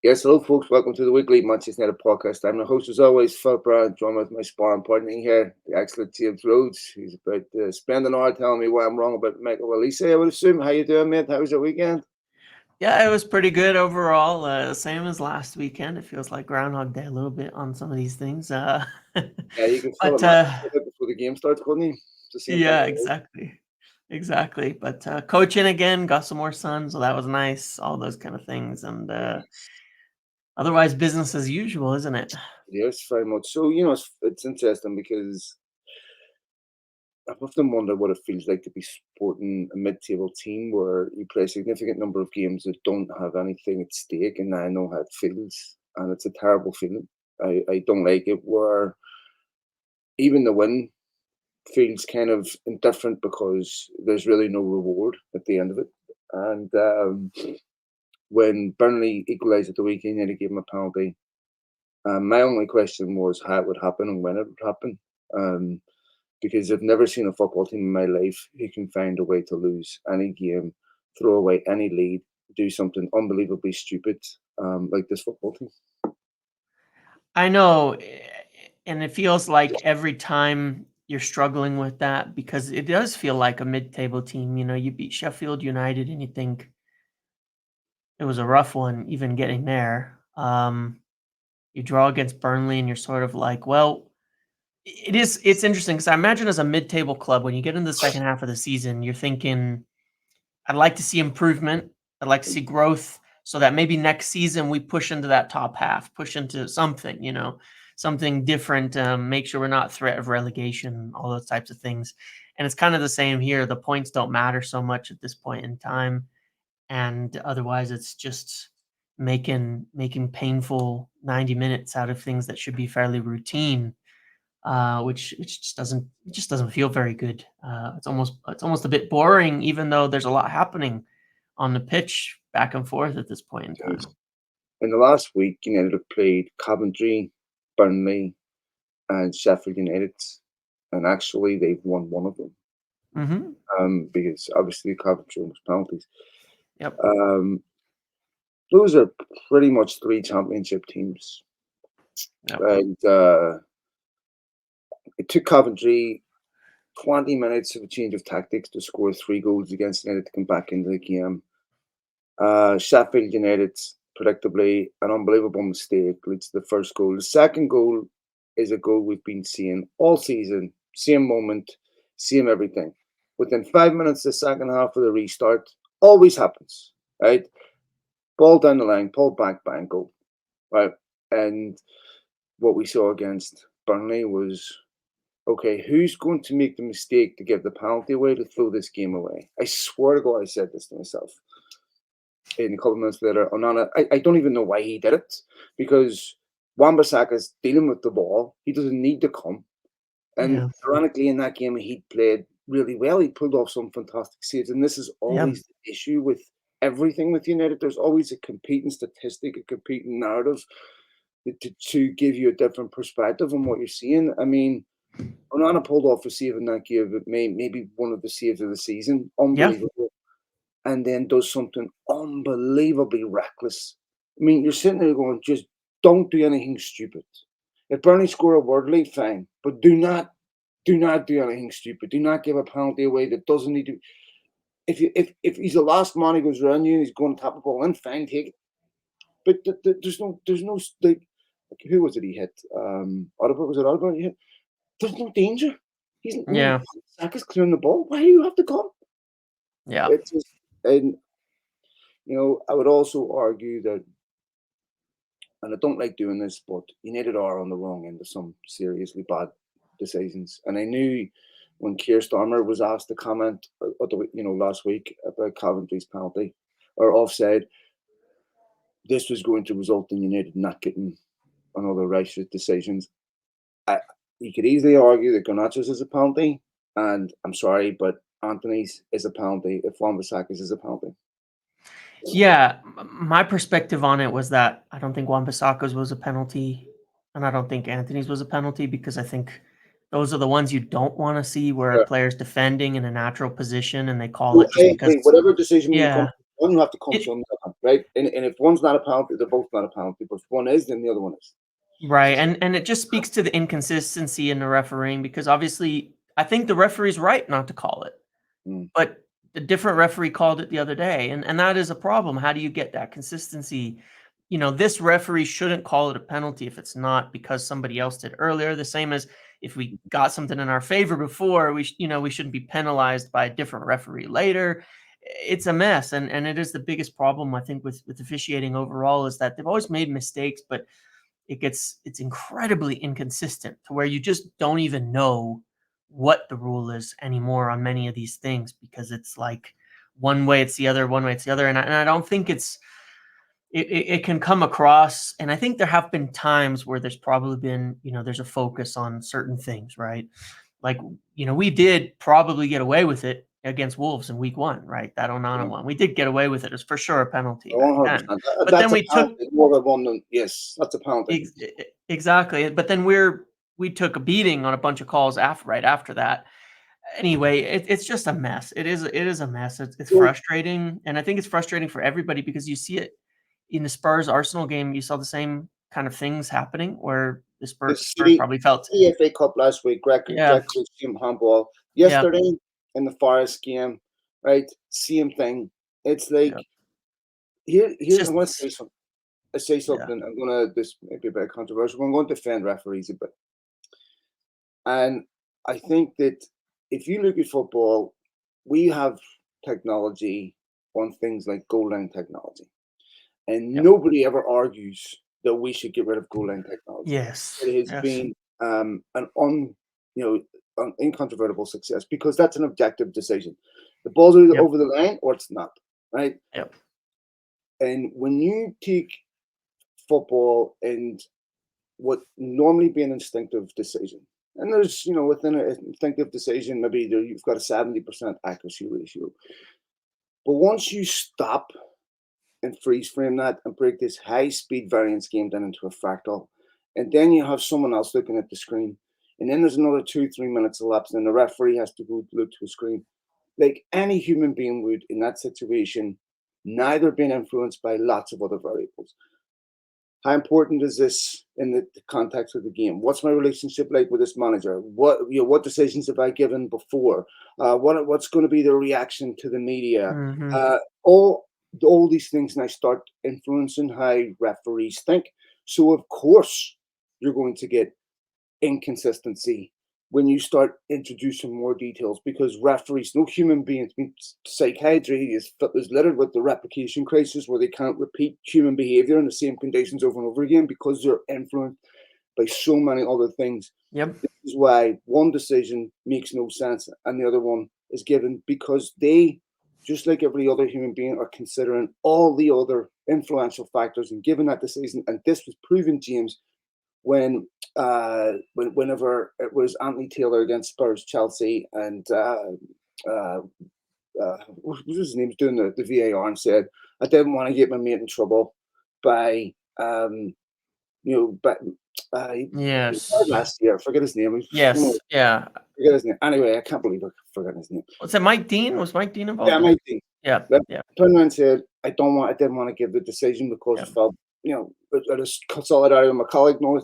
Yes, hello, folks. Welcome to the weekly Manchester United podcast. I'm the host, as always, Phil Brown, joined with my sparring partner here, the excellent James Rhodes. He's about to spend an hour telling me why I'm wrong about Michael Elise, I would assume. How you doing, mate? How was your weekend? Yeah, it was pretty good overall. Same as last weekend. It feels like Groundhog Day a little bit on some of these things. Yeah, you can fill a but match before the game starts, couldn't you? It's the same thing. yeah, exactly. But coaching again, got some more sun, so that was nice. All those kind of things, and otherwise business as usual, isn't it? Yes, very much. So, it's interesting because I've often wondered what it feels like to be supporting a mid-table team where you play a significant number of games that don't have anything at stake, and I know how it feels, and it's a terrible feeling. I don't like it. Where even the win feels kind of indifferent because there's really no reward at the end of it. And when Burnley equalised at the weekend, and he gave him a penalty. My only question was how it would happen and when it would happen. Um, because I've never seen a football team in my life who can find a way to lose any game, throw away any lead, do something unbelievably stupid like this football team. I know, and it feels like every time you're struggling with that because it does feel like a mid-table team. You know, you beat Sheffield United, and you think it was a rough one, even getting there. You draw against Burnley, and you're sort of like, well, it's interesting because I imagine as a mid-table club, when you get into the second half of the season, you're thinking, I'd like to see improvement. I'd like to see growth so that maybe next season we push into that top half, push into something, something different, make sure we're not threat of relegation, all those types of things. And it's kind of the same here. The points don't matter so much at this point in time. And otherwise it's just making painful 90 minutes out of things that should be fairly routine, which just doesn't feel very good. It's almost a bit boring, even though there's a lot happening on the pitch back and forth at this point in time. In the last week, United have played Coventry, Burnley, and Sheffield United, and actually they've won one of them. Hmm. Because obviously Coventry was penalties. Yep. Um, those are pretty much three championship teams, Yep. and it took Coventry 20 minutes of a change of tactics to score three goals against United to come back into the game. Sheffield United, predictably, an unbelievable mistake leads to the first goal. The second goal is a goal we've been seeing all season. Same moment, same everything. Within 5 minutes, the second half of the restart always happens, right? Ball down the line, pull back, bang, goal, right? And what we saw against Burnley was okay, who's going to make the mistake to give the penalty away to throw this game away? I swear to God, I said this to myself. In a couple of minutes later, Onana, I don't even know why he did it because Wan-Bissaka's dealing with the ball. He doesn't need to come. And Yeah. ironically, in that game, he played really well. He pulled off some fantastic saves. And this is Yeah. always the issue with everything with United. There's always a competing statistic, a competing narrative to give you a different perspective on what you're seeing. I mean, Onana pulled off a save in that game, but maybe one of the saves of the season. Yeah. Unbelievable. And then does something unbelievably reckless. I mean, you're sitting there going, just don't do anything stupid. If Burnley score a Wordley, fine, but do not do anything stupid. Do not give a penalty away that doesn't need to. If he's the last man who goes around you and he's going to tap a ball in, fine, take it. But there's no like who was it he hit? Ottawa, was it Ottawa he hit? There's no danger. He's Yeah. Saka's clearing the ball. Why do you have to come? Yeah. It's just and I would also argue that, and I don't like doing this, but United are on the wrong end of some seriously bad decisions. And I knew when Keir Starmer was asked to comment, last week about Coventry's penalty or offside, this was going to result in United not getting another righteous decisions. I, you could easily argue that Garnacho's is a penalty, and I'm sorry, but Anthony's is a penalty if Wan-Bissaka's is a penalty. Yeah. My perspective on it was that I don't think Wan-Bissaka's was a penalty, and I don't think Anthony's was a penalty because I think those are the ones you don't want to see where a Yeah. player's defending in a natural position and they call So it I just because. agree. Whatever decision you come Yeah. to, One will have to come It from the other, right? And if one's not a penalty, they're both not a penalty. But if one is, then the other one is. Right, and it just speaks to the inconsistency in the refereeing because obviously I think the referee's right not to call it, Mm. but the different referee called it the other day, and that is a problem. How do you get that consistency? This referee shouldn't call it a penalty if it's not because somebody else did earlier. The same as if we got something in our favor before, we shouldn't be penalized by a different referee later. It's a mess, and it is the biggest problem I think with officiating overall is that they've always made mistakes, but it's incredibly inconsistent to where you just don't even know what the rule is anymore on many of these things because it's like one way it's the other, one way it's the other, and I don't think it can come across. And I think there have been times where there's probably been there's a focus on certain things, right? Like we did probably get away with it against Wolves in week 1, right? That Onana Yeah. one, we did get away with it. It was for sure a penalty back then, 100%. but then That's a we took penalty. More of one than yes, that's a penalty. Exactly, but then we took a beating on a bunch of calls right after that. Anyway, it's just a mess. It is a mess. It's So frustrating, and I think it's frustrating for everybody because you see it in the Spurs Arsenal game. You saw the same kind of things happening where the the Spurs City probably felt, FA Cup last week, yeah, team handball. yeah, Yesterday in the Forest game, right? Same thing. It's like yeah. It's here's I just, want to say something. I say yeah, something. I'm gonna this may be a bit controversial. I'm going to defend referees a bit, and I think that if you look at football, we have technology on things like goal line technology. And yeah, nobody ever argues that we should get rid of goal line technology. yes, It has yes, been you know, an incontrovertible success because that's an objective decision. The ball's either yep, over the line or it's not, right? yep, And when you take football and what normally be an instinctive decision, and there's within an instinctive decision, maybe you've got a 70% accuracy ratio, but once you stop and freeze frame that and break this high speed variance game down into a fractal. And then you have someone else looking at the screen. And then there's another 2-3 minutes elapsed, and the referee has to go look to a screen. Like any human being would in that situation, neither being influenced by lots of other variables. How important is this in the context of the game? What's my relationship like with this manager? What decisions have I given before? What's going to be the reaction to the media? hmm, Uh, all these things now start influencing how referees think. So of course you're going to get inconsistency when you start introducing more details because referees, no human beings, psychiatry is littered with the replication crisis where they can't repeat human behavior in the same conditions over and over again because they're influenced by so many other things. yep, This is why one decision makes no sense and the other one is given because they, just like every other human being, are considering all the other influential factors and giving that decision. And this was proven, James, whenever it was Anthony Taylor against Spurs, Chelsea, and what was his name, doing the VAR and said, I didn't want to get my mate in trouble by, but yes, last year, I forget his name. yes, yeah. Forget his name. Anyway, I can't believe I forgot his name. Was it Mike Dean? Was Mike Dean Yeah, involved in it? Mike Dean. Yeah, But yeah, turned around and said, I didn't want to give the decision because yeah, I felt, I just cut solidarity with my colleague. No,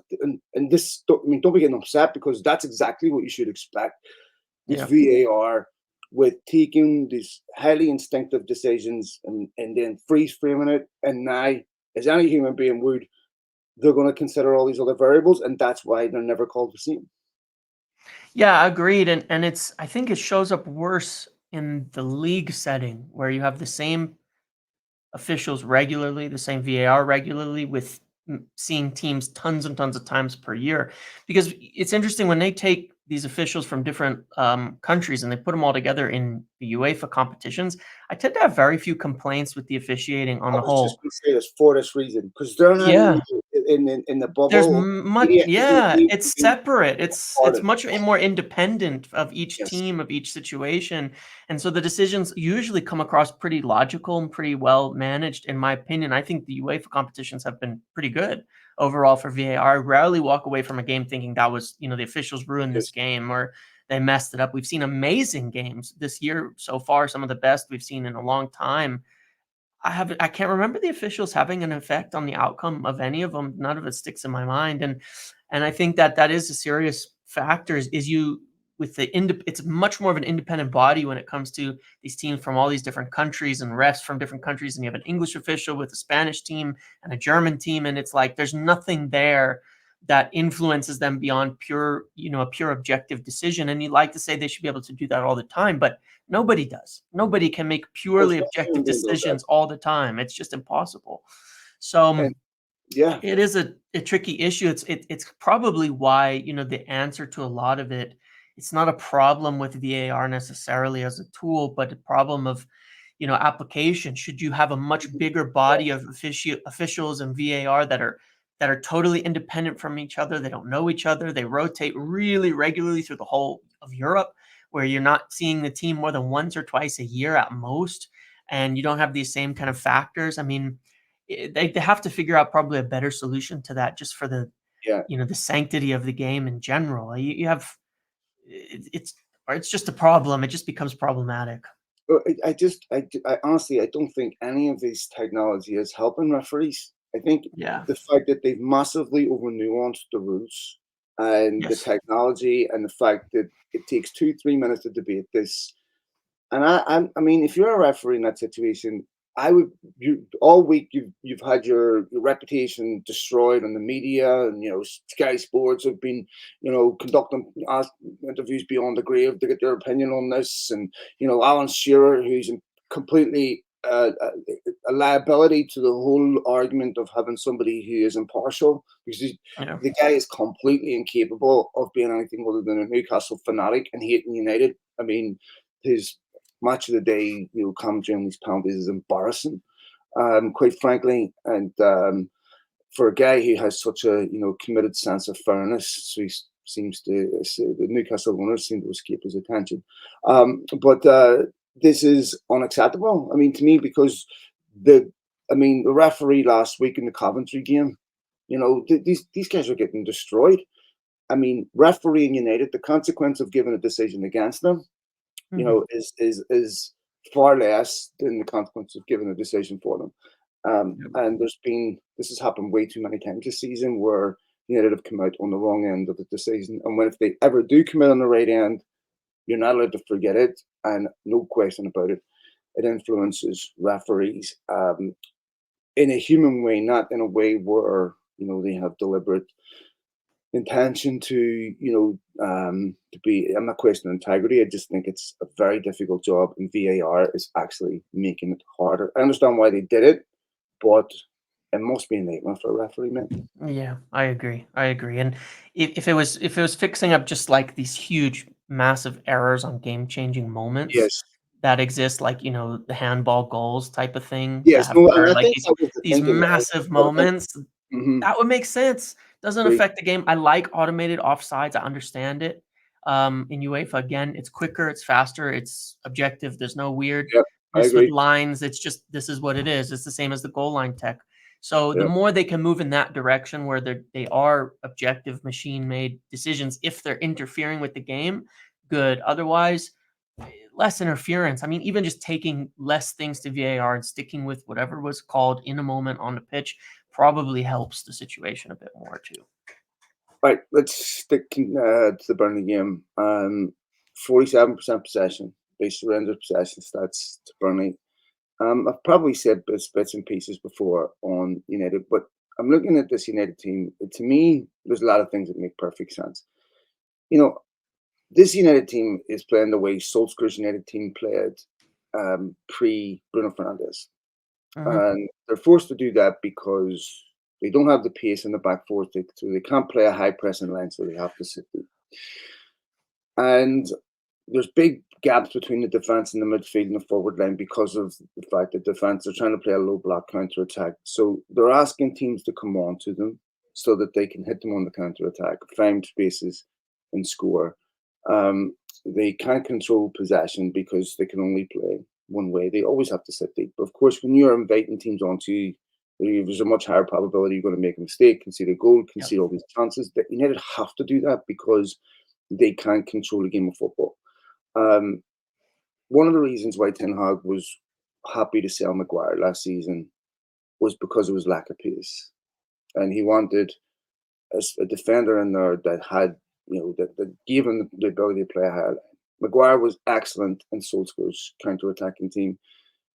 and this, don't be getting upset because that's exactly what you should expect with yeah. VAR, with taking these highly instinctive decisions and then freeze framing it. And now, as any human being would, they're going to consider all these other variables, and that's why they're never called the same. Yeah, agreed, and I think it shows up worse in the league setting where you have the same officials regularly, the same VAR regularly with seeing teams tons and tons of times per year. Because it's interesting when they take these officials from different countries and they put them all together in the UEFA competitions, I tend to have very few complaints with the officiating on I the was just whole. going to say this for this reason because they're not Yeah. in the There's bubble. much, Media isn't yeah, able it's to separate. It's part much more independent of each Yes. team, of each situation, and so the decisions usually come across pretty logical and pretty well managed, in my opinion. I think the UEFA competitions have been pretty good overall for VAR. I rarely walk away from a game thinking that was, the officials ruined this Yes. game or they messed it up. We've seen amazing games this year so far, some of the best we've seen in a long time. I can't remember the officials having an effect on the outcome of any of them. None of it sticks in my mind, and I think that that is a serious factor. Is you with the it's much more of an independent body when it comes to these teams from all these different countries and refs from different countries, and you have an English official with a Spanish team and a German team, and it's like there's nothing there that influences them beyond pure, a pure objective decision. And you'd like to say they should be able to do that all the time, but nobody does. Nobody can make Well, purely especially objective when they does that. decisions all the time. It's just impossible. So And yeah, it is a tricky issue. It's probably why, the answer to a lot of it, it's not a problem with VAR necessarily as a tool, but a problem of, application. Should you have a much bigger body of officials and VAR that are totally independent from each other? They don't know each other. They rotate really regularly through the whole of Europe, where you're not seeing the team more than once or twice a year at most, and you don't have these same kind of factors. I mean, they have to figure out probably a better solution to that, just for the yeah. the sanctity of the game in general. You have it's just a problem. It just becomes problematic. Well, I honestly, I don't think any of these technology is helping referees. I think Yeah. the fact that they've massively over nuanced the rules and the Yes. technology and the fact that it takes 2, 3 minutes to debate this. And I mean, if you're a referee in that situation, I would you all week you've had your reputation destroyed on the media, and Sky Sports have been conducting interviews beyond the grave to get their opinion on this, and Alan Shearer, who's completely a liability to the whole argument of having somebody who is impartial, because Yeah. the guy is completely incapable of being anything other than a Newcastle fanatic and hating United. I mean, his match of the day, commentary on these penalties is embarrassing, quite frankly. And for a guy who has such a committed sense of fairness, so he seems to the Newcastle owners seem to escape his attention. But this is unacceptable. I mean, to me, because the referee last week in the Coventry game, these guys are getting destroyed. I mean, refereeing United, the consequence of giving a decision against them Mhm. is far less than the consequence of giving a decision for them. Yep. And this has happened way too many times this season where United have come out on the wrong end of the decision. And if they ever do come out on the right end, you're not allowed to forget it. And no question about it, it influences referees in a human way, not in a way where they have deliberate intention to be. I'm not questioning integrity. I just think it's a very difficult job, and VAR is actually making it harder. I understand why they did it, but it must be a nightmare for a referee, man. Yeah, I agree. I agree. And if it was fixing up just like these huge, massive errors on game-changing moments Yes, that exist, like the handball goals type of thing that yes, have no, and occurred, I like think these that was the these thinking. massive But I think, moments, mm-hmm, that would make sense. Doesn't agree. affect the game. I like automated offsides. I understand it. In UEFA, again, it's quicker, it's faster, it's objective. There's no Yep, I weirdness with agree. lines. It's just this is what it is. It's the same as the goal line tech. So the Yep. more they can move in that direction where they are objective machine-made decisions, if they're interfering with the game, good. Otherwise, less interference. I mean, even just taking less things to VAR and sticking with whatever was called in a moment on the pitch probably helps the situation a bit more too. Right, let's stick to the Burnley game. 47% possession. They surrendered possession stats to Burnley. I've probably said bits and pieces before on United, but I'm looking at this United team. To me, there's a lot of things that make perfect sense. You know, this United team is playing the way Solskjaer's United team played pre Bruno Fernandes, Mhm. and they're forced to do that because they don't have the pace in the back four, so they can't play a high pressing line, so they have to sit deep. And there's big gaps between the defense and the midfield and the forward line because of the fact that defense are trying to play a low block counter attack. So they're asking teams to come on to them so that they can hit them on the counter attack, find spaces, and score. They can't control possession because they can only play one way. They always have to sit deep. But of course, when you're inviting teams onto you, there's a much higher probability you're going to make a mistake, concede a goal, Yep. concede all these chances. That United have to do that because they can't control a game of football. Um, One of the reasons why Ten Hag was happy to sell Maguire last season was because it was lack of pace, and he wanted a defender in there that had, that gave him the ability to play high. Maguire was excellent in Solskjaer's counter-attacking team.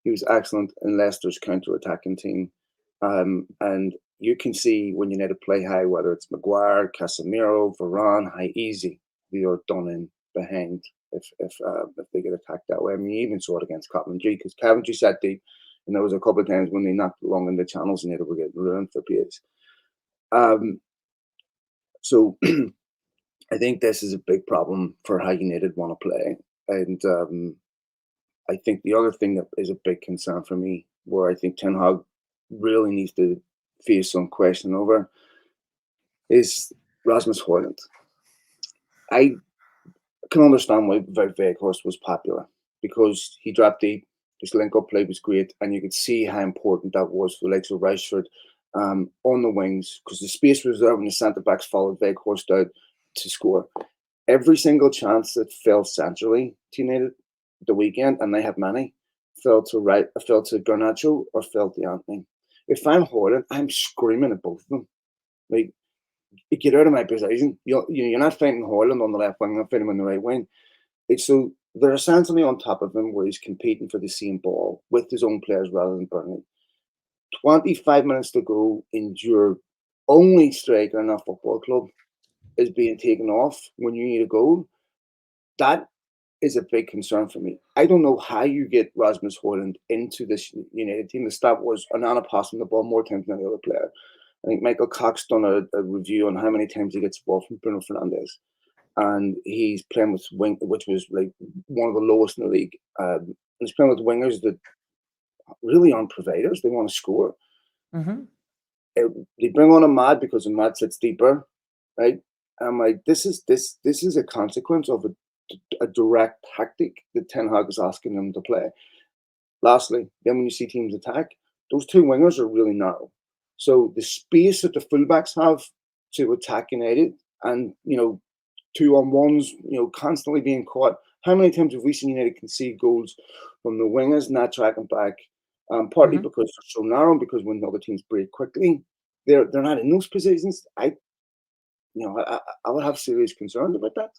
He was excellent in Leicester's counter-attacking team. And you can see when you need to play high, whether it's Maguire, Casemiro, Varane, how easy they are done in behind if they get attacked that way. I mean, you even saw it against Coventry because Coventry sat deep, and there was a couple of times when they knocked along in the channels and they were getting ruined for pace. So I think this is a big problem for how United want to play. And I think the other thing that is a big concern for me, where I think Ten Hag really needs to face some question over, is Rasmus Højlund. I can understand why Weghorst was popular because he dropped deep, his link-up play was great, and you could see how important that was for the likes of Rashford on the wings because the space was there when the centre-backs followed Weghorst out to score. Every single chance that fell centrally to United the weekend, and they had many, fell to Garnacho or fell to Anthony. If I'm Højlund, I'm screaming at both of them. Like, get out of my position. You're not fighting Højlund on the left wing, I'm fighting him on the right wing. So they're essentially on top of him where he's competing for the same ball with his own players rather than Burnley. 25 minutes to go, and your only striker in that football club is being taken off when you need a goal. That is a big concern for me. I don't know how you get Rasmus Højlund into this United team. The stat was Onana passing the ball more times than any other player. I think Michael Cox done a review on how many times he gets the ball from Bruno Fernandes. And he's playing with wing, which was like one of the lowest in the league. He's playing with wingers that really aren't providers. They want to score. Mm-hmm. They bring on Ahmad because Ahmad sits deeper, right? I'm like, this is a consequence of a direct tactic that Ten Hag is asking them to play. Lastly, then when you see teams attack, those two wingers are really narrow. So the space that the fullbacks have to attack United and, 2-on-1s, constantly being caught. How many times have we seen United concede goals from the wingers not tracking back? Partly Mm-hmm. because they're so narrow, because when the other teams break quickly, they're not in those positions. I would have serious concerns about that.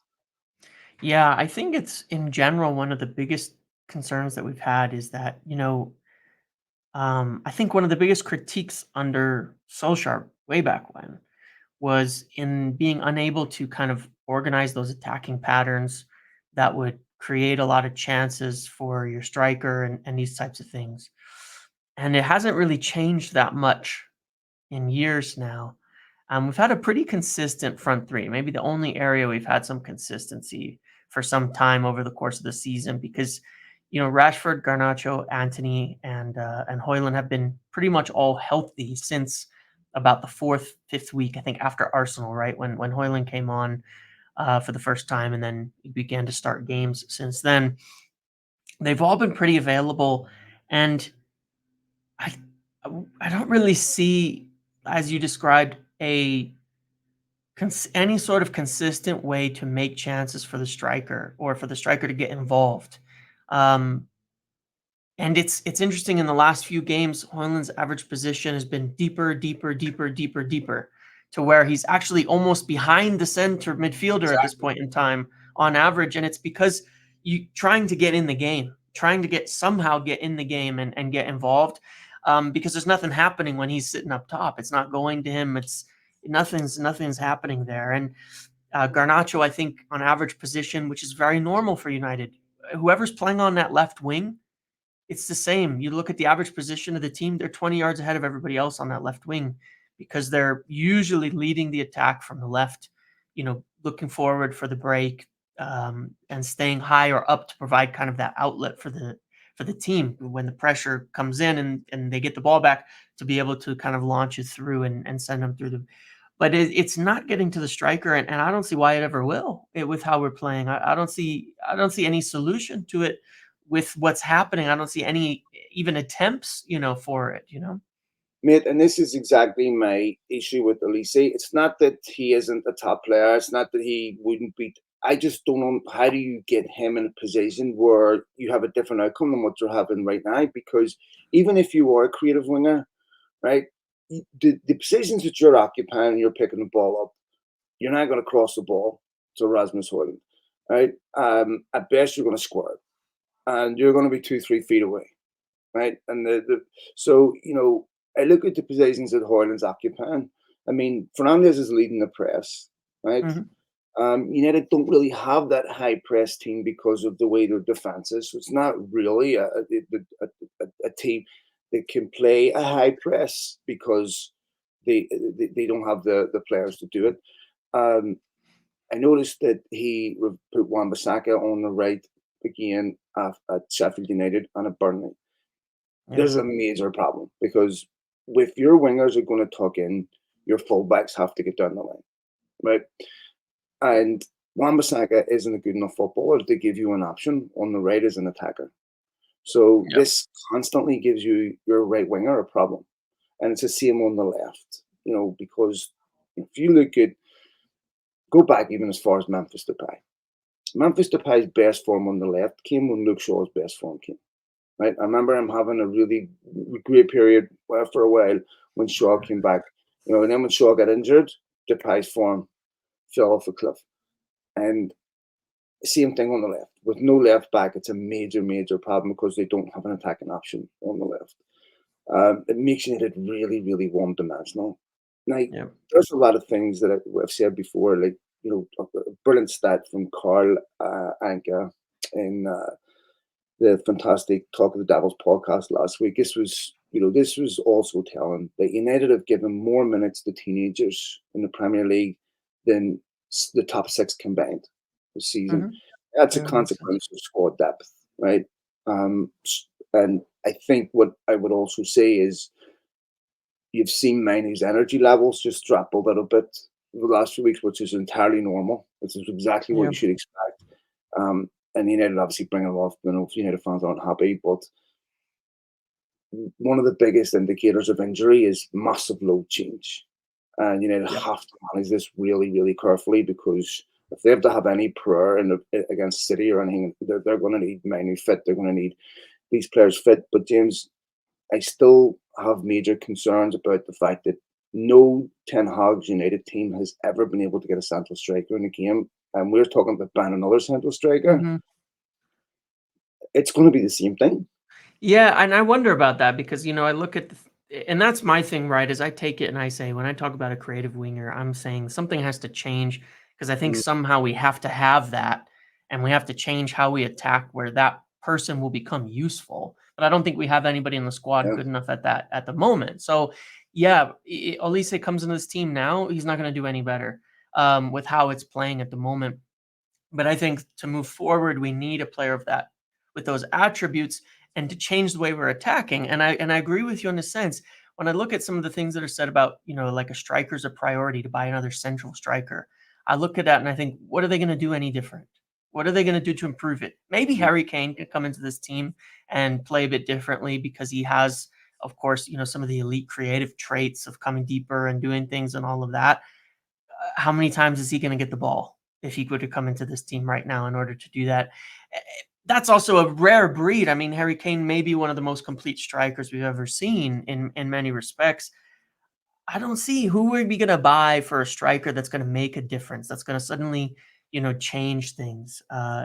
Yeah, I think it's in general one of the biggest concerns that we've had is that, I think one of the biggest critiques under Solskjaer way back when was in being unable to kind of organize those attacking patterns that would create a lot of chances for your striker and these types of things. And it hasn't really changed that much in years now. We've had a pretty consistent front three, maybe the only area we've had some consistency for some time over the course of the season because, Rashford, Garnacho, Antony, and Højlund have been pretty much all healthy since about the fourth, fifth week, I think, after Arsenal, right? When Højlund came on for the first time and then he began to start games since then. They've all been pretty available. And I I don't really see, as you described, any sort of consistent way to make chances for the striker or for the striker to get involved. Um, and it's interesting in the last few games, Højlund's average position has been deeper, deeper, deeper, deeper, deeper, to where he's actually almost behind the center midfielder at this Exactly. point in time on average. And it's because you trying to get in the game, trying to somehow get in the game and get involved. Because there's nothing happening when he's sitting up top. It's not going to him. It's nothing's happening there. And Garnacho, I think, on average position, which is very normal for United. Whoever's playing on that left wing, it's the same. You look at the average position of the team, they're 20 yards ahead of everybody else on that left wing because they're usually leading the attack from the left, looking forward for the break and staying high or up to provide kind of that outlet for the team when the pressure comes in and they get the ball back to be able to kind of launch it through and send them through the. But it's not getting to the striker, and I don't see why it ever will with how we're playing. I don't see any solution to it with what's happening. I don't see any even attempts, for it. Mate, and this is exactly my issue with Elise. It's not that he isn't a top player. It's not that he wouldn't beat I just don't know how do you get him in a position where you have a different outcome than what you're having right now. Because even if you are a creative winger, right, the positions that you're occupying, you're picking the ball up, you're not going to cross the ball to Rasmus Højlund, right? At best, you're going to square it, and you're going to be 2, 3 feet away, right? And so I look at the positions that Højlund's occupying. I mean, Fernandez is leading the press, right? Mhm. United don't really have that high press team because of the way their defense is. So it's not really a team that can play a high press because they don't have the players to do it. Um, I noticed that he put Wan-Bissaka on the right again at Sheffield United and at Burnley. Yeah. There's a major problem because if your wingers are going to tuck in, your fullbacks have to get down the line, right? And Wan-Bissaka isn't a good enough footballer to give you an option on the right as an attacker. So Yeah. this constantly gives you your right winger a problem. And it's the same on the left, because if you look at, go back even as far as Memphis Depay. Memphis Depay's best form on the left came when Luke Shaw's best form came. Right? I remember him having a really great period for a while when Shaw came back. And then when Shaw got injured, Depay's form fell off a cliff. And same thing on the left. With no left back, it's a major, major problem because they don't have an attacking option on the left. It makes it really, really one-dimensional. Now, Yeah. there's a lot of things that I've said before, like, a brilliant stat from Carl Anka in the fantastic Talk of the Devils podcast last week. This was also telling that United have given more minutes to teenagers in the Premier League than the top 6 combined this season. Mhm. That's a Yeah, makes sense. consequence of squad depth, right? And I think what I would also say is you've seen Maine's energy levels just drop a little bit over the last few weeks, which is entirely normal. This is exactly what Yeah. you should expect. And United obviously bring it off. United fans aren't happy, but one of the biggest indicators of injury is massive load change. And United Yeah. have to manage this really, really carefully because if they have to have any prayer against City or anything, they're going to need Manu fit. They're going to need these players fit. But James, I still have major concerns about the fact that no Ten Hag's United team has ever been able to get a central striker in the game. And we're talking about banning another central striker. Mhm. It's going to be the same thing. Yeah, and I wonder about that because, I look at and that's my thing, right? Is I take it and I say, when I talk about a creative winger, I'm saying something has to change because I think Mm, somehow we have to have that and we have to change how we attack where that person will become useful. But I don't think we have anybody in the squad yeah. good enough at that at the moment. So, yeah, Olise comes into this team now, he's not going to do any better with how it's playing at the moment. But I think to move forward, we need a player of that with those attributes and to change the way we're attacking. And I agree with you in a sense. When I look at some of the things that are said about, like a striker's a priority to buy another central striker, I look at that and I think, what are they going to do any different? What are they going to do to improve it? Maybe Mm, Harry Kane can come into this team and play a bit differently because he has, of course, some of the elite creative traits of coming deeper and doing things and all of that. How many times is he going to get the ball if he were to come into this team right now in order to do that? That's also a rare breed. I mean, Harry Kane may be one of the most complete strikers we've ever seen in many respects. I don't see who would be going to buy for a striker that's going to make a difference. That's going to suddenly, change things,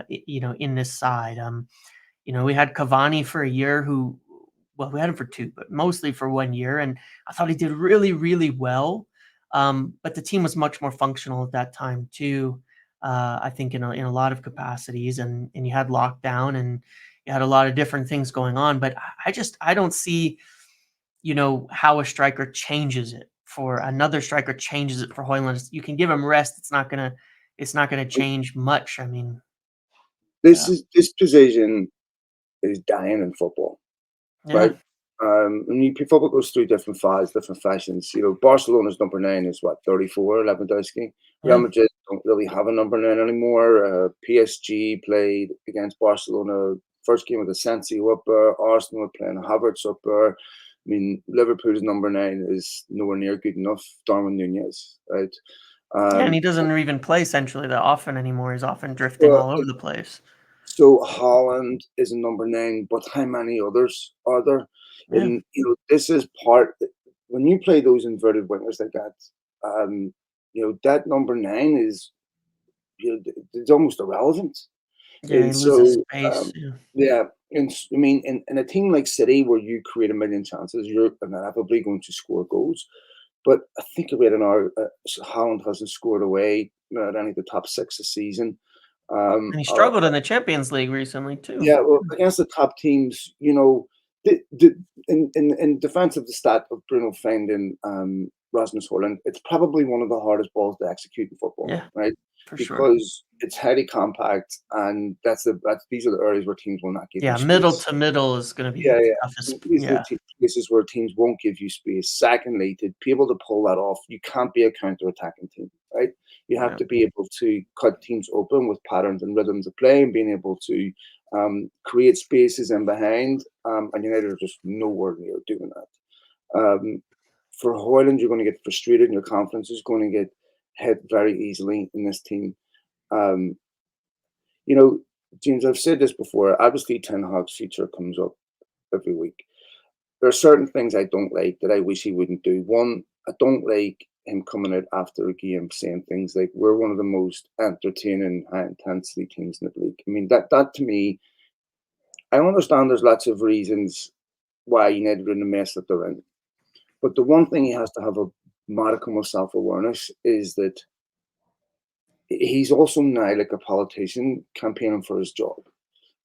in this side. We had Cavani for a year we had him for 2, but mostly for 1 year, and I thought he did really, really well. But the team was much more functional at that time too. I think in a lot of capacities, and you had lockdown, and you had a lot of different things going on. But I don't see, how a striker changes it for another striker changes it for Hoyland. You can give him rest. It's not gonna change much. I mean, yeah, this position is dying in football, right? yeah, Football goes through different phases, different fashions. Barcelona's number 9 is what, 34, Lewandowski. Real yeah, Madrid don't really have a number 9 anymore. PSG played against Barcelona first game of the Asensio up there. Arsenal are playing Havertz up there. I mean, Liverpool's number 9 is nowhere near good enough. Darwin Nunez, right? Yeah, and he So, doesn't even play centrally that often anymore. He's often drifting well, all over the place. so Holland is a number 9, but how many others are there? Yeah, And this is part when you play those inverted wingers like that. Um, that number 9 is it's almost irrelevant. yeah, he And loses so, space. Yeah, yeah, I mean, in a team like City where you create a million chances, you're inevitably going to score goals. But I think I read an article, Holland hasn't scored away at any of the top 6 this season. and he Or struggled in the Champions League recently too. yeah, well, against the top teams, in defense of the stat of Bruno Fernandes and Rasmus Højlund, it's probably one of the hardest balls to execute in football, Yeah, right? for sure. Because it's highly compact, and these are the areas where teams will not give you Yeah, middle space. to middle is going to be Yeah, the yeah. toughest. These are the Yeah, places where teams won't give you space. Secondly, to be able to pull that off, you can't be a counter-attacking team, right? You have yeah, to be able to cut teams open with patterns and rhythms of play and being able to create spaces in behind. And United are just nowhere near doing that. For Hoyland, you're going to get frustrated and your confidence is going to get hit very easily in this team. Um, you know, James, I've said this before. Obviously, Ten Hag's future comes up every week. There are certain things I don't like that I wish he wouldn't do. One, I don't like him coming out after a game saying things like we're one of the most entertaining, high intensity teams in the league. I mean that to me, I understand there's lots of reasons why United are in the mess that they're in. But the one thing he has to have a modicum of self awareness is that he's also now like a politician campaigning for his job.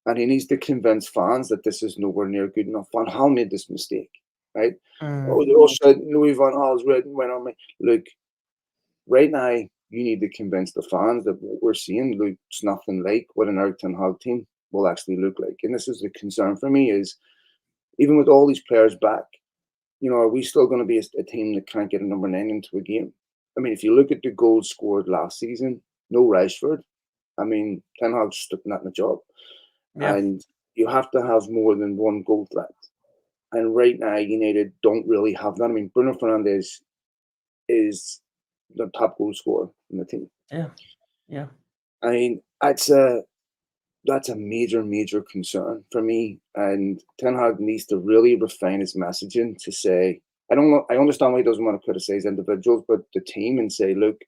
And he needs to convince fans that this is nowhere near good enough. Van Gaal made this mistake, right? mm, Oh, they're all saying Louis Van Gaal's written went on me. Look, right now you need to convince the fans that what we're seeing looks nothing like what an Eric Ten Hag team will actually look like. And this is the concern for me is even with all these players back, are we still going to be a team that can't get a number 9 into a game? I mean, if you look at the goals scored last season, no Rashford. I mean, Ten Hag's stuck not in the job. yeah, And you have to have more than one goal threat. And right now, United don't really have that. I mean, Bruno Fernandes is the top goal scorer in the team. yeah, yeah. I mean, that's a major, major concern for me. And Ten Hag needs to really refine his messaging to say, I don't know, I understand why he doesn't want to criticize individuals, but the team and say, look,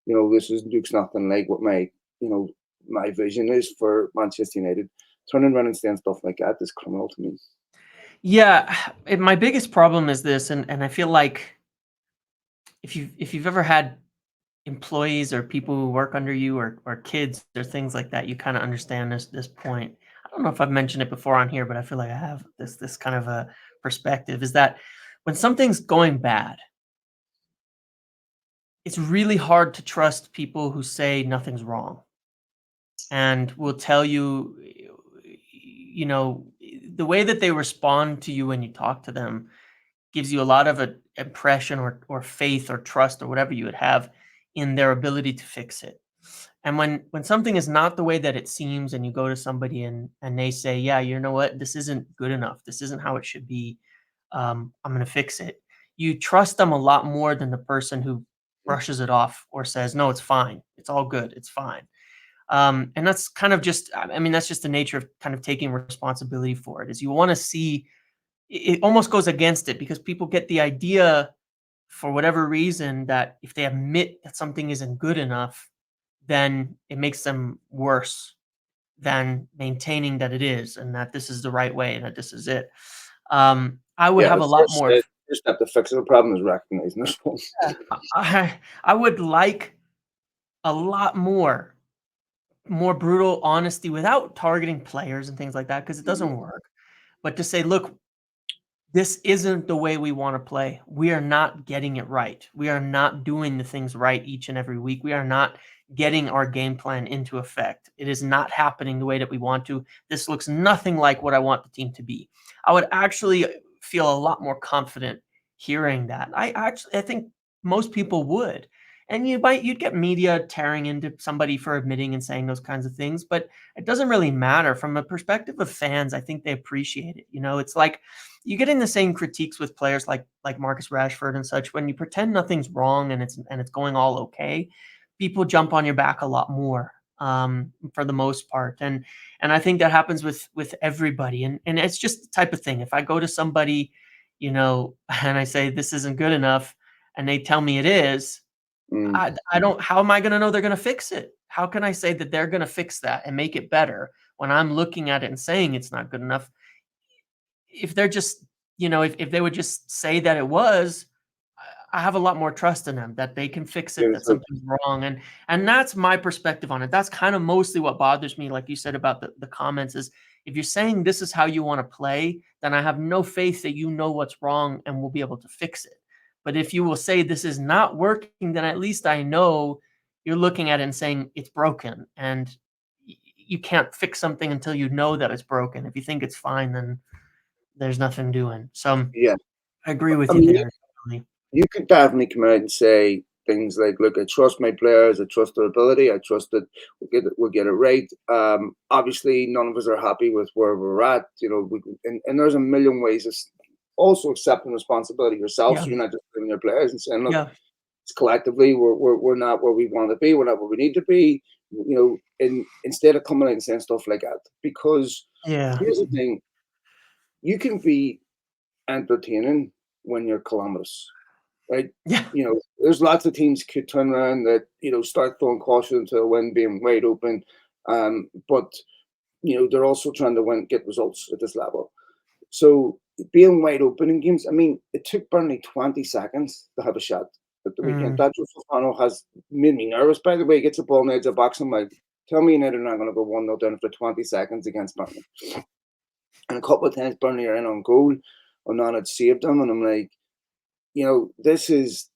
looks nothing like what my vision is for Manchester United. Turning around and saying stuff like that is criminal to me. Yeah, my biggest problem is this, and I feel like if you've ever had employees or people who work under you or kids or things like that, you kind of understand this point. I don't know if I've mentioned it before on here, but I feel like I have this kind of a perspective is that when something's going bad, it's really hard to trust people who say nothing's wrong and will tell you, the way that they respond to you when you talk to them gives you a lot of a impression or faith or trust or whatever you would have in their ability to fix it. And when something is not the way that it seems and you go to somebody and they say, "Yeah, you know what? This isn't good enough. This isn't how it should be. I'm gonna fix it." You trust them a lot more than the person who brushes it off or says, "No, it's fine. It's all good. It's fine." And that's kind of just, I mean, that's just the nature of kind of taking responsibility for it. Is you want to see it almost goes against it because people get the idea for whatever reason that if they admit that something isn't good enough, then it makes them worse than maintaining that it is and that this is the right way and that this is it. I would Yeah, have the a lot more. first step to fixing the problem is recognizing this one. I would like a lot more brutal honesty without targeting players and things like that because it doesn't work. But to say, look, this isn't the way we want to play. We are not getting it right. We are not doing the things right each and every week. We are not getting our game plan into effect. It is not happening the way that we want to. This looks nothing like what I want the team to be. I would actually feel a lot more confident hearing that. I think most people would. And you'd get media tearing into somebody for admitting and saying those kinds of things, but it doesn't really matter. From a perspective of fans, I think they appreciate it. It's like you get in the same critiques with players like Marcus Rashford and such. When you pretend nothing's wrong and it's going all okay, people jump on your back a lot more, for the most part. And I think that happens with everybody. And it's just the type of thing. If I go to somebody, and I say this isn't good enough, and they tell me it is, Mm, I don't. How am I going to know they're going to fix it? How can I say that they're going to fix that and make it better when I'm looking at it and saying it's not good enough? If they're just, if they would just say that it was, I have a lot more trust in them that they can fix it, yeah, that so, something's wrong. And that's my perspective on it. That's kind of mostly what bothers me, like you said about the comments, is if you're saying this is how you want to play, then I have no faith that you know what's wrong and will be able to fix it. But if you will say this is not working, then at least I know you're looking at it and saying it's broken. And you can't fix something until you know that it's broken. If you think it's fine, then there's nothing doing. So yeah. I agree I with you mean, there. Definitely. you could definitely come out and say things like, "Look, I trust my players. I trust their ability. I trust that we'll get it right." Obviously, none of us are happy with where we're at. And there's a million ways of also accepting responsibility yourself. Yeah. So you're not just blaming your players and saying, "Look, Yeah. it's collectively we're not where we want to be. We're not where we need to be." And instead of coming out and saying stuff like that, because Yeah. here's the thing: you can be entertaining when you're calamitous, right? Yeah. There's lots of teams could turn around that, start throwing caution to a win being wide open. But, they're also trying to get results at this level. So being wide open in games, I mean, it took Burnley 20 seconds to have a shot at the weekend. Mm. That Fofana has made me nervous, by the way. He gets a ball in the edge of the box. I'm like, tell me United are not going to go 1-0 down for 20 seconds against Burnley. And a couple of times Burnley are in on goal. Onan had saved them. And I'm like, this is.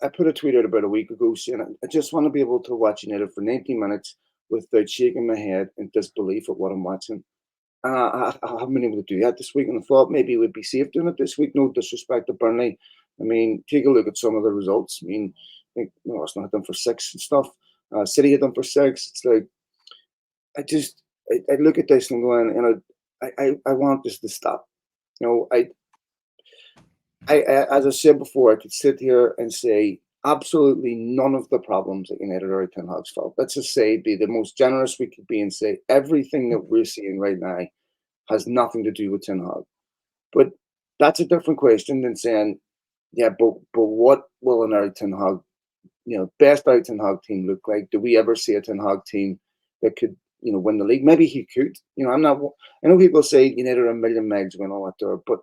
I put a tweet out about a week ago saying I just want to be able to watch United for 90 minutes without shaking my head in disbelief at what I'm watching. And I haven't been able to do that this week. And I thought maybe it would be safe doing it this week. No disrespect to Burnley. I mean, take a look at some of the results. I mean, I think Arsenal had them for 6 and stuff. City had them for 6. It's like I look at this and going, I want this to stop. You know, as I said before, I could sit here and say absolutely none of the problems that United or Ten Hag's fault. Let's just say, be the most generous we could be and say everything that we're seeing right now has nothing to do with Ten Hag. But that's a different question than saying, yeah, but what will an Eric Ten Hag, best Eric Ten Hag team look like? Do we ever see a Ten Hag team that could, win the league? Maybe he could. I'm not. I know people say United are a million megs when all that there, but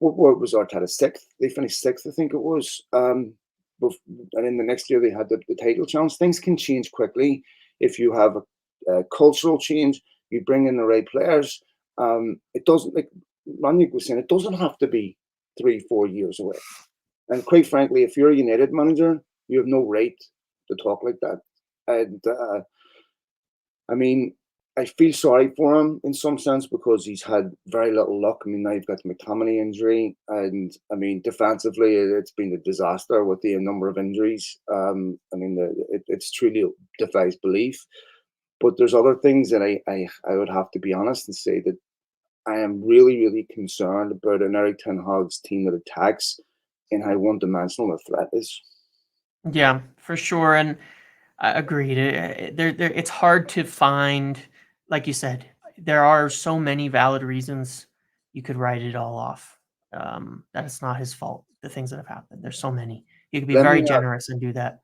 what was Arteta, sixth? They finished sixth, I think it was. And in the next year they had the title challenge. Things can change quickly if you have a cultural change. You bring in the right players. It doesn't, like Ranick was saying, it doesn't have to be 3-4 years away. And quite frankly, if you're a United manager, you have no right to talk like that. And I mean, I feel sorry for him in some sense because he's had very little luck. I mean, now you've got the McTominay injury, and I mean, defensively, it's been a disaster with the number of injuries. I mean, it's truly defies belief. But there's other things that I would have to be honest and say that I am really, really concerned about an Eric Ten Hag's team that attacks and how one-dimensional the threat is. Yeah, for sure. And I agreed. It's hard to find, like you said, there are so many valid reasons you could write it all off. That it's not his fault, the things that have happened. There's so many. You could be Let very me, generous and do that.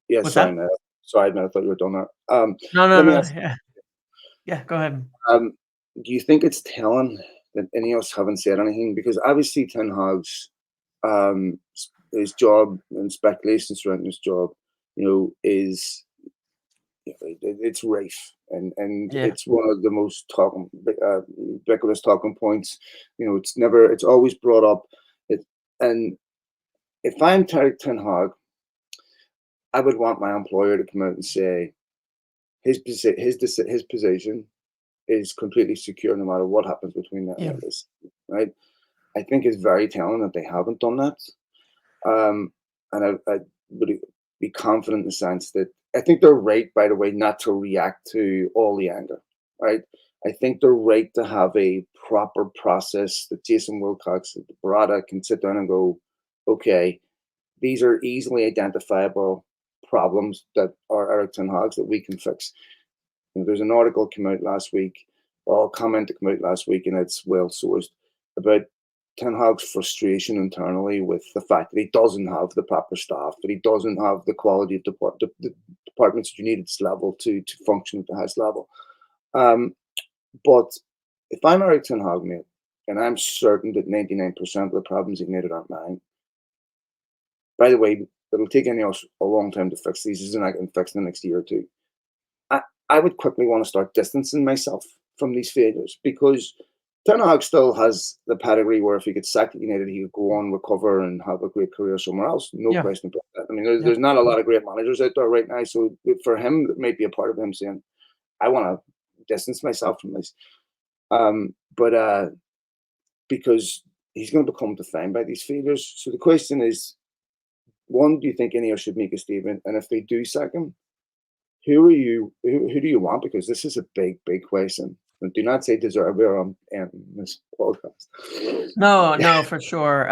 yeah, What's sorry, that? man. Sorry, man. I thought you were done that. No, no, Let me no. ask. Yeah. Yeah, go ahead. Do you think it's telling that any of us haven't said anything? Because obviously Ten Hag's his job and speculation surrounding his job, is it's rife and Yeah. it's one of the most ubiquitous talking points. It's always brought up. And if I'm Ten Hag, I would want my employer to come out and say his position is completely secure no matter what happens between now and the Yeah. end of this, right? I think it's very telling that they haven't done that. And would be confident in the sense that I think they're right, by the way, not to react to all the anger, right? I think they're right to have a proper process that Jason Wilcox, that Barada can sit down and go, okay, these are easily identifiable problems that are Eric Ten Hag's that we can fix. There's an article came out last week, or a comment that came out last week, and it's well sourced about Ten Hag's frustration internally with the fact that he doesn't have the proper staff, that he doesn't have the quality of the departments that you need at this level to function at the highest level. But if I'm Eric Ten Hag, mate, and I'm certain that 99% of the problems ignited aren't mine, by the way, it'll take any else a long time to fix these. This is not going to fix in the next year or two. I would quickly want to start distancing myself from these failures because Ten Hag still has the pedigree where if he gets sacked at United, he could go on, recover, and have a great career somewhere else. No Yeah. question about that. I mean, there's not a lot of great managers out there right now. So for him, it might be a part of him saying, I want to distance myself from this. But because he's going to become defined by these failures. So the question is, one, do you think Ineos should make a statement? And if they do sack him, who do you want? Because this is a big, big question. And do not say deserve on this podcast. No, for sure.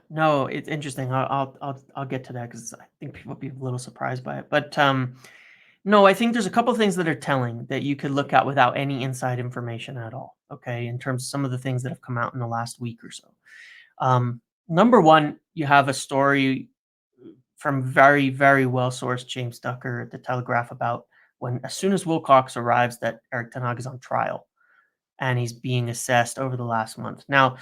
No, it's interesting. I'll get to that because I think people will be a little surprised by it. But no, I think there's a couple of things that are telling that you could look at without any inside information at all. Okay, in terms of some of the things that have come out in the last week or so. Number one, you have a story from very, very well sourced James Ducker at the Telegraph about when, as soon as Wilcox arrives, that Eric Ten Hag is on trial and he's being assessed over the last month. Now,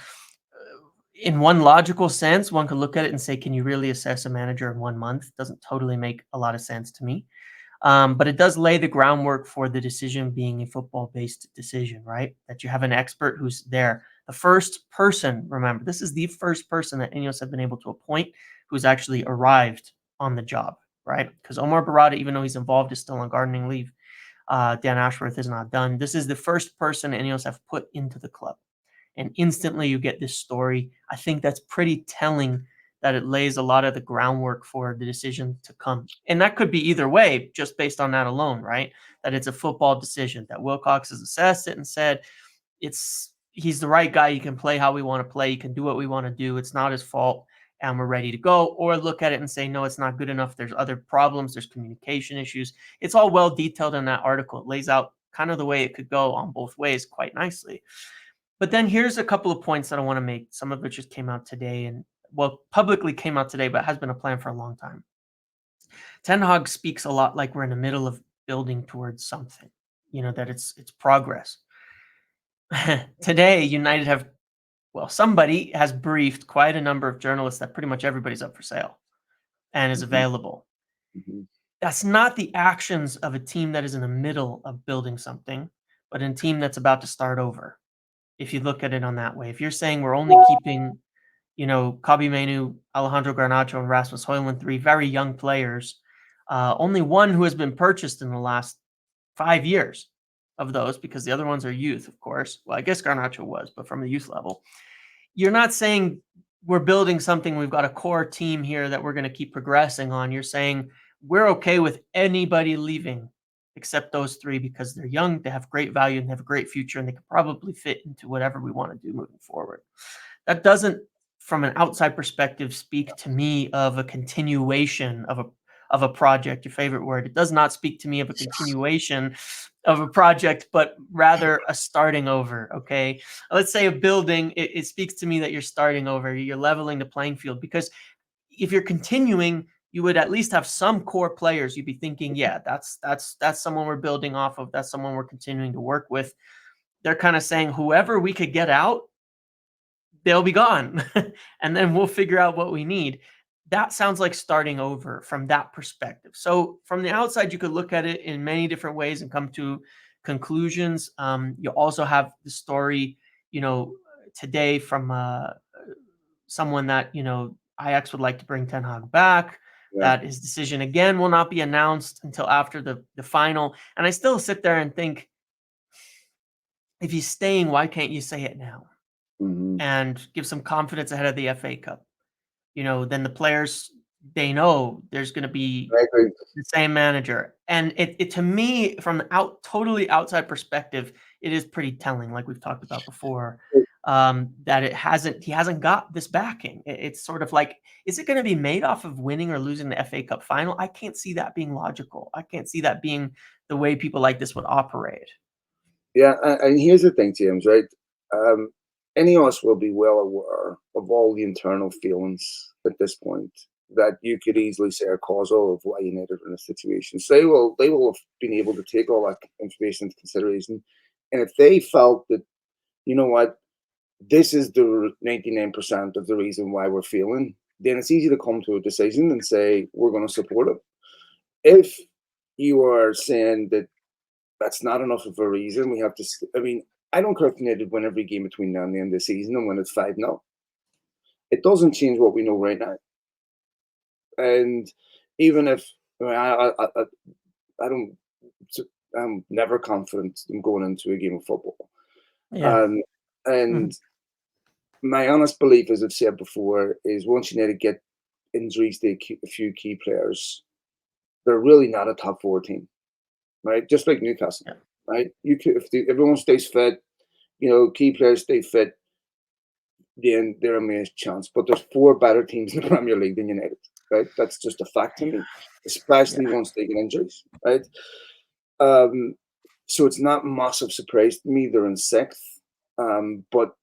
in one logical sense, one could look at it and say, can you really assess a manager in 1 month? Doesn't totally make a lot of sense to me. But it does lay the groundwork for the decision being a football-based decision, right? That you have an expert who's there. The first person, remember, this is the first person that Ineos have been able to appoint who's actually arrived on the job, right? Because Omar Barada, even though he's involved, is still on gardening leave. Dan Ashworth is not done. This is the first person Ineos have put into the club. And instantly you get this story. I think that's pretty telling that it lays a lot of the groundwork for the decision to come. And that could be either way, just based on that alone, right? That it's a football decision, that Wilcox has assessed it and said, he's the right guy. He can play how we want to play. He can do what we want to do. It's not his fault. And we're ready to go. Or look at it and say, no, it's not good enough. There's other problems. There's communication issues. It's all well detailed in that article. It lays out kind of the way it could go on both ways quite nicely. But then here's a couple of points that I want to make. Some of it just came out today and, well, publicly came out today, but has been a plan for a long time. Ten Hag speaks a lot like we're in the middle of building towards something, that it's progress. Today, United have, somebody has briefed quite a number of journalists that pretty much everybody's up for sale and is available. Mm-hmm. That's not the actions of a team that is in the middle of building something, but a team that's about to start over. If you look at it on that way, if you're saying we're only keeping, Kobbie Mainoo, Alejandro Garnacho, and Rasmus Højlund, 3 very young players, only one who has been purchased in the last 5 years of those, because the other ones are youth, of course. Well, I guess Garnacho was, but from the youth level. You're not saying we're building something, we've got a core team here that we're going to keep progressing on. You're saying we're okay with anybody leaving except those 3 because they're young, they have great value, and they have a great future, and they could probably fit into whatever we want to do moving forward. That doesn't, from an outside perspective, speak to me of a continuation of a project, your favorite word. It does not speak to me of a continuation of a project, but rather a starting over, okay? Let's say a building, it speaks to me that you're starting over, you're leveling the playing field, because if you're continuing, you would at least have some core players. You'd be thinking, yeah, that's someone we're building off of. That's someone we're continuing to work with. They're kind of saying whoever we could get out, they'll be gone. And then we'll figure out what we need. That sounds like starting over from that perspective. So from the outside, you could look at it in many different ways and come to conclusions. You also have the story, today from someone that, Ajax would like to bring Ten Hag back. Yeah. That his decision, again, will not be announced until after the final. And I still sit there and think, if he's staying, why can't you say it now? Mm-hmm. And give some confidence ahead of the FA Cup? Then the players they know there's going to be I agree. the same manager. And it to me, from the totally outside perspective, it is pretty telling, like we've talked about before, that he hasn't got this backing. It's sort of like, is it going to be made off of winning or losing the FA Cup final? I can't see that being logical. I can't see that being the way people like this would operate. Yeah, and here's the thing, James, right? Um, any of us will be well aware of all the internal feelings at this point that you could easily say are causal of why United are in a situation. So they will have been able to take all that information into consideration. And if they felt that, you know what, this is the 99% of the reason why we're feeling, then it's easy to come to a decision and say, we're going to support it. If you are saying that that's not enough of a reason. We have to. I mean, I don't care if United win every game between now and the end of the season and when it's 5-0. It doesn't change what we know right now. And even if I, mean, I don't, I'm never confident in going into a game of football. Yeah. Um, and Mhm. my honest belief, as I've said before, is once United get injuries to a few key players, they're really not a top four team, right? Just like Newcastle, Yeah. right? You could, if everyone stays fit, key players stay fit, then they're a main chance. But there's four better teams in the Premier League than United, right? That's just a fact to me, Yeah. especially once they get injuries, right? Um, so it's not a massive surprise to me they're in sixth. But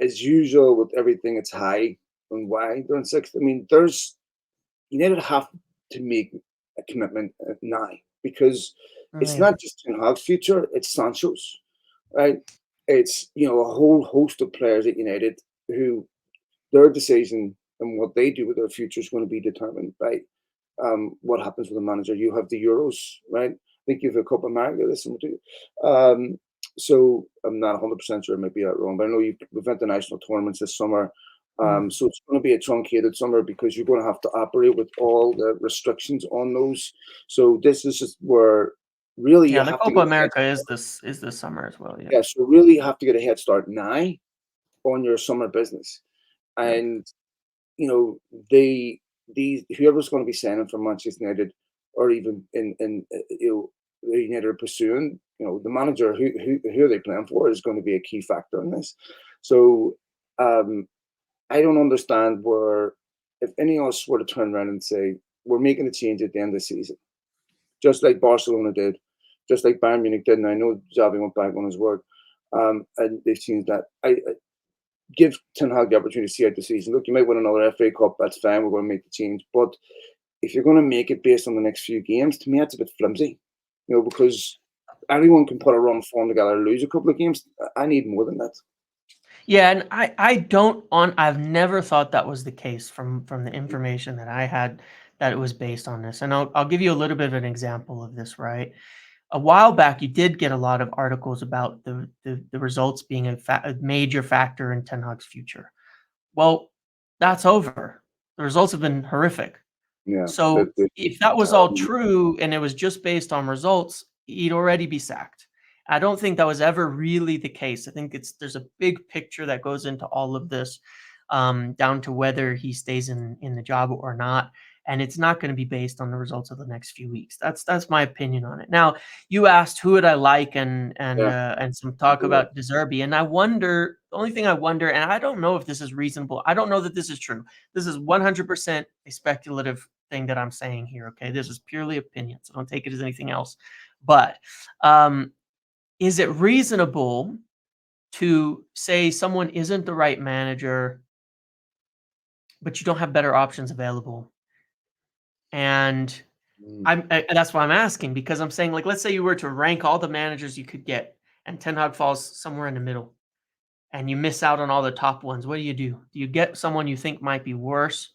as usual with everything, it's high and why they're in sixth. I mean, United have to make a commitment now because it's Yeah. not just Ten Hag's future; it's Sancho's, right? It's a whole host of players at United who their decision and what they do with their future is going to be determined by what happens with the manager. You have the Euros, right? I think you have a Copa America this summer too. So I'm not 100% sure. I might be out wrong, but I know we've international tournaments this summer. Mm. So it's going to be a truncated summer because you're going to have to operate with all the restrictions on those. So this is just where really you Yeah, the have to Copa get a head. America is this summer as well. Yeah. Yeah, so really you have to get a head start now on your summer business. Yeah. And they these whoever's going to be signing for Manchester United, or even in the United are pursuing, the manager who are they playing for is going to be a key factor in this. So um, I don't understand where if any of us were to turn around and say we're making a change at the end of the season, just like Barcelona did, just like Bayern Munich did, and I know Xavi went back on his word, and they've changed that. I give Ten Hag the opportunity to see out the season. Look, you might win another FA Cup. That's fine. We're going to make the change. But if you're going to make it based on the next few games, to me, that's a bit flimsy. Because anyone can put a run form together and lose a couple of games. I need more than that. Yeah, and I've never thought that was the case from the information that I had, that it was based on this. And I'll give you a little bit of an example of this, right? A while back, you did get a lot of articles about the results being a major factor in Ten Hag's future. Well, that's over. The results have been horrific. Yeah, So if that was all terrible. true and it was just based on results, he'd already be sacked. I don't think that was ever really the case. I think there's a big picture that goes into all of this, down to whether he stays in the job or not. And it's not going to be based on the results of the next few weeks. That's my opinion on it. Now, you asked who would I like, Yeah, and some talk about De Zerbi, and I wonder. The only thing I wonder, and I don't know if this is reasonable. I don't know that this is true. This is 100% a speculative thing that I'm saying here. Okay, this is purely opinion, so don't take it as anything else. But is it reasonable to say someone isn't the right manager, but you don't have better options available? And that's why I'm asking, because I'm saying, like, let's say you were to rank all the managers you could get, and Ten Hag falls somewhere in the middle, and you miss out on all the top ones. What do you do? Do you get someone you think might be worse,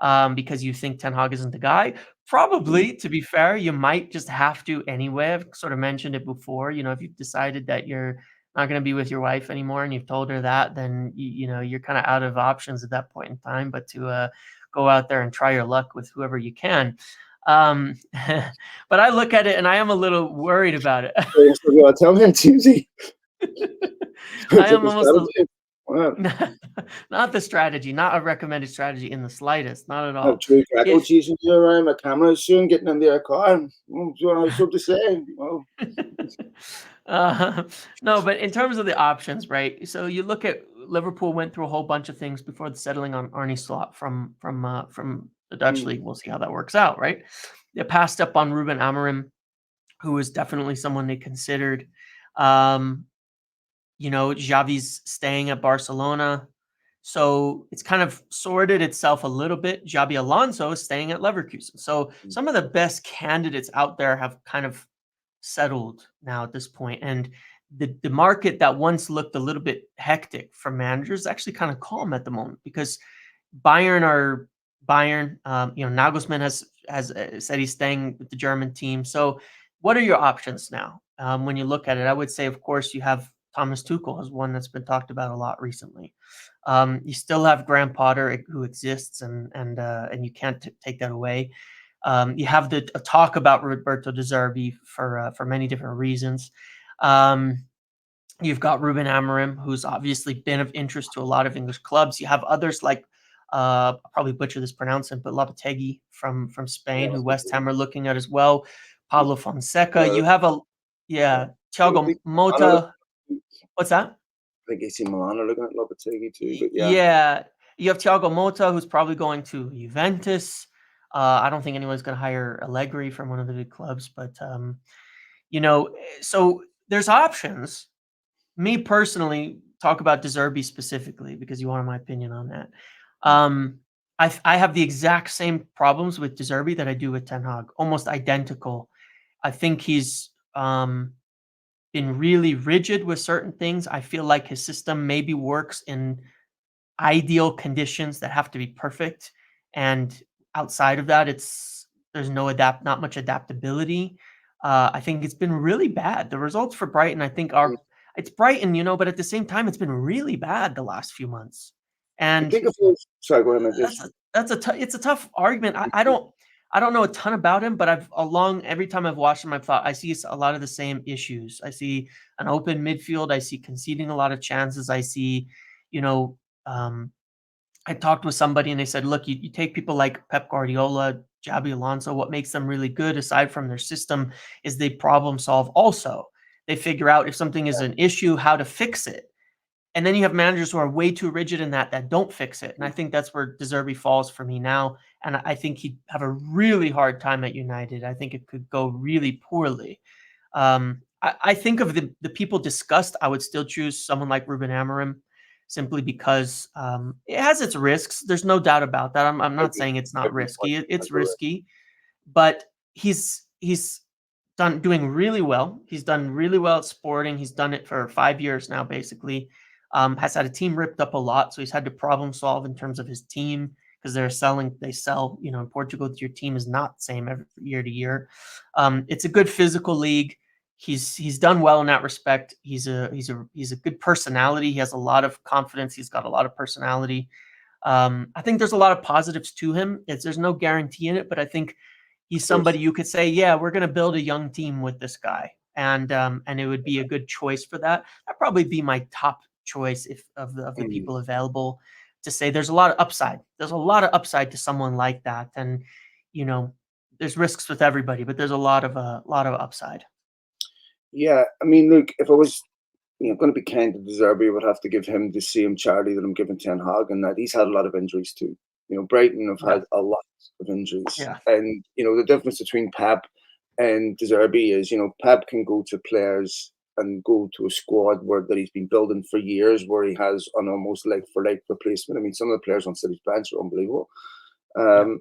because you think Ten Hag isn't the guy? Probably, to be fair, you might just have to anyway. I've sort of mentioned it before. If you've decided that you're not going to be with your wife anymore and you've told her that, then you're kind of out of options at that point in time. But to go out there and try your luck with whoever you can. Um, but I look at it and I am a little worried about it. So tell me, it's easy. I It's like am a almost a strategy. Well, Not the strategy, not a recommended strategy in the slightest, not at have all. Joey Greco If chasing you around my camera soon, getting in their car. Well, do you know something to say? Well, uh, no, but in terms of the options, right? So you look at Liverpool went through a whole bunch of things before settling on Arnie Slot from the Dutch mm, league. We'll see how that works out, right? They passed up on Ruben Amorim, who was definitely someone they considered. Um, Xavi's staying at Barcelona. So it's kind of sorted itself a little bit. Xabi Alonso is staying at Leverkusen. So mm, some of the best candidates out there have kind of settled now at this point. And the market that once looked a little bit hectic for managers is actually kind of calm at the moment because Bayern are Bayern. Nagelsmann has said he's staying with the German team. So what are your options now? When you look at it, I would say, of course, you have Thomas Tuchel as one that's been talked about a lot recently. You still have Graham Potter who exists, and you can't take that away. You have the talk about Roberto De Zerbi for many different reasons. You've got Ruben Amorim, who's obviously been of interest to a lot of English clubs. You have others like I'll probably butcher this pronouncement, but Lopetegui from Spain, who West Ham are looking at as well. Pablo Fonseca. uh, You have Thiago I Mota. What's that? think AC Milan are looking at Lopetegui too, but yeah. Yeah, you have Thiago Mota, who's probably going to Juventus. I don't think anyone's going to hire Allegri from one of the big clubs, but so there's options. Me personally, talk about De Zerbi specifically because you wanted my opinion on that. Um, I have the exact same problems with De Zerbi that I do with Ten Hag, almost identical. I think he's been really rigid with certain things. I feel like his system maybe works in ideal conditions that have to be perfect, and outside of that, there's not much adaptability. I think it's been really bad. The results for Brighton, I think, Mm. are it's Brighton, but at the same time, it's been really bad the last few months, I and think if it was, sorry, go ahead, man, that's just it's a tough argument. I don't know a ton about him, but every time I've watched him, I've thought I see a lot of the same issues. I see an open midfield. I see conceding a lot of chances. I see, you know, um, I talked with somebody and they said, look, you take people like Pep Guardiola, Jabi Alonso, what makes them really good aside from their system is they problem solve also. They figure out if something is an issue, how to fix it. And then you have managers who are way too rigid in that don't fix it. And I think that's where De Zerbi falls for me now. And I think he'd have a really hard time at United. I think it could go really poorly. I think of the people discussed, I would still choose someone like Ruben Amorim simply because it has its risks. There's no doubt about that. I'm I not agree. saying it's I not agree. risky. I It's agree with risky, but he's doing really well. He's done really well at Sporting. He's done it for 5 years now, basically. Has had a team ripped up a lot, so he's had to problem solve in terms of his team because they sell. In Portugal, your team is not the same every year to year. It's a good physical league. He's done well in that respect. He's a good personality. He has a lot of confidence. He's got a lot of personality. I think there's a lot of positives to him. There's no guarantee in it, but I think he's course. somebody you could say, yeah, we're going to build a young team with this guy, and it would be a good choice for that. That'd probably be my top choice if of the Mm. people available to say there's a lot of upside. There's a lot of upside to someone like that, and you know, there's risks with everybody, but there's a lot of upside. Yeah, I mean, look, if I was going to be kind to De Zerbi, I would have to give him the same charity that I'm giving Ten Hag, and that he's had a lot of injuries too. Brighton have Yeah, had a lot of injuries, yeah, and the difference between Pep and De Zerbi is, Pep can go to players and go to a squad that he's been building for years, where he has an almost like for like replacement. I mean, some of the players on City's bench are unbelievable. yeah, Um,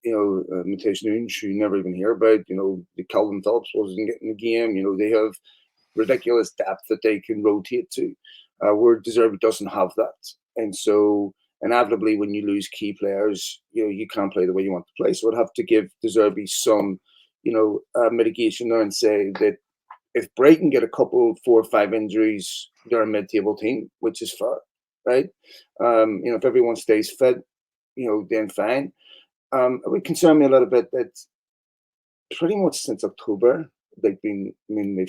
Matthias Nunes, you never even hear about. The Calvin Phillips wasn't getting the game. They have ridiculous depth that they can rotate to, where De Zerbi doesn't have that. And so inevitably, when you lose key players, you can't play the way you want to play. So I'd have to give De Zerbi some, mitigation there and say that if Brighton get a couple, 4 or 5 injuries, they're a mid-table team, which is fair, right? If everyone stays fit, then fine. It would concern me a little bit that pretty much since October they've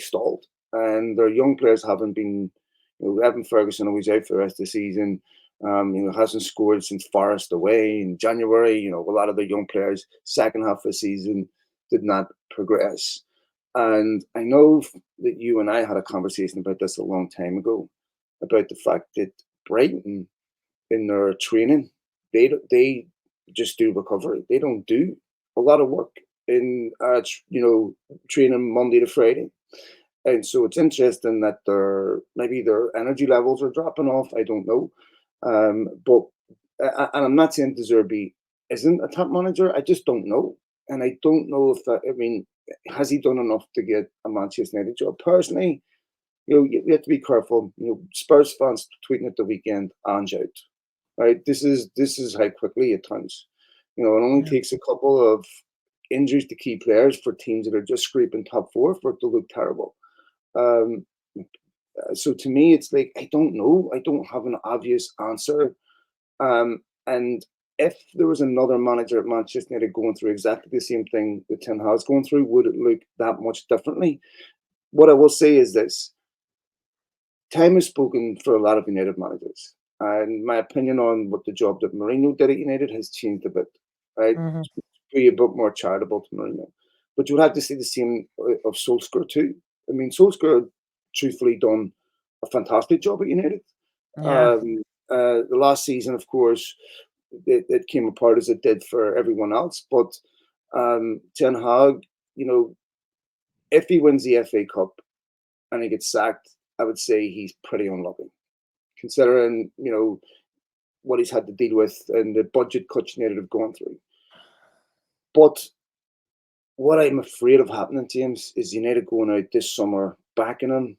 stalled, and their young players haven't been, Evan Ferguson always out for the rest of the season. Hasn't scored since Forest away in January. A lot of the young players, second half of the season, did not progress. And I know that you and I had a conversation about this a long time ago, about the fact that Brighton, in their training, they just do recovery. They don't do a lot of work in training Monday to Friday. And so it's interesting that maybe their energy levels are dropping off. I don't know, but and I'm not saying De Zerbi isn't a top manager. I just don't know, and I don't know if that. I mean, has he done enough to get a Manchester United job? Personally, you have to be careful. Spurs fans tweeting at the weekend, Ange out. Right? This is how quickly it turns. It only Yeah. takes a couple of injuries to key players for teams that are just scraping top four for it to look terrible. Um, so to me, it's like I don't know. I don't have an obvious answer. And if there was another manager at Manchester United going through exactly the same thing that Ten Hag's going through, would it look that much differently? What I will say is this: time has spoken for a lot of United managers, and my opinion on what the job that Mourinho did at United has changed a bit. Right, Mhm. to be a bit more charitable to Mourinho, but you would have to say the same of Solskjaer too. I mean, Solskjaer, truthfully, done a fantastic job at United. Yeah. The last season, of course, it came apart as it did for everyone else. But Ten Hag, if he wins the FA Cup and he gets sacked, I would say he's pretty unlucky, considering what he's had to deal with and the budget cuts United have gone through. But what I'm afraid of happening, James, is United going out this summer, backing him,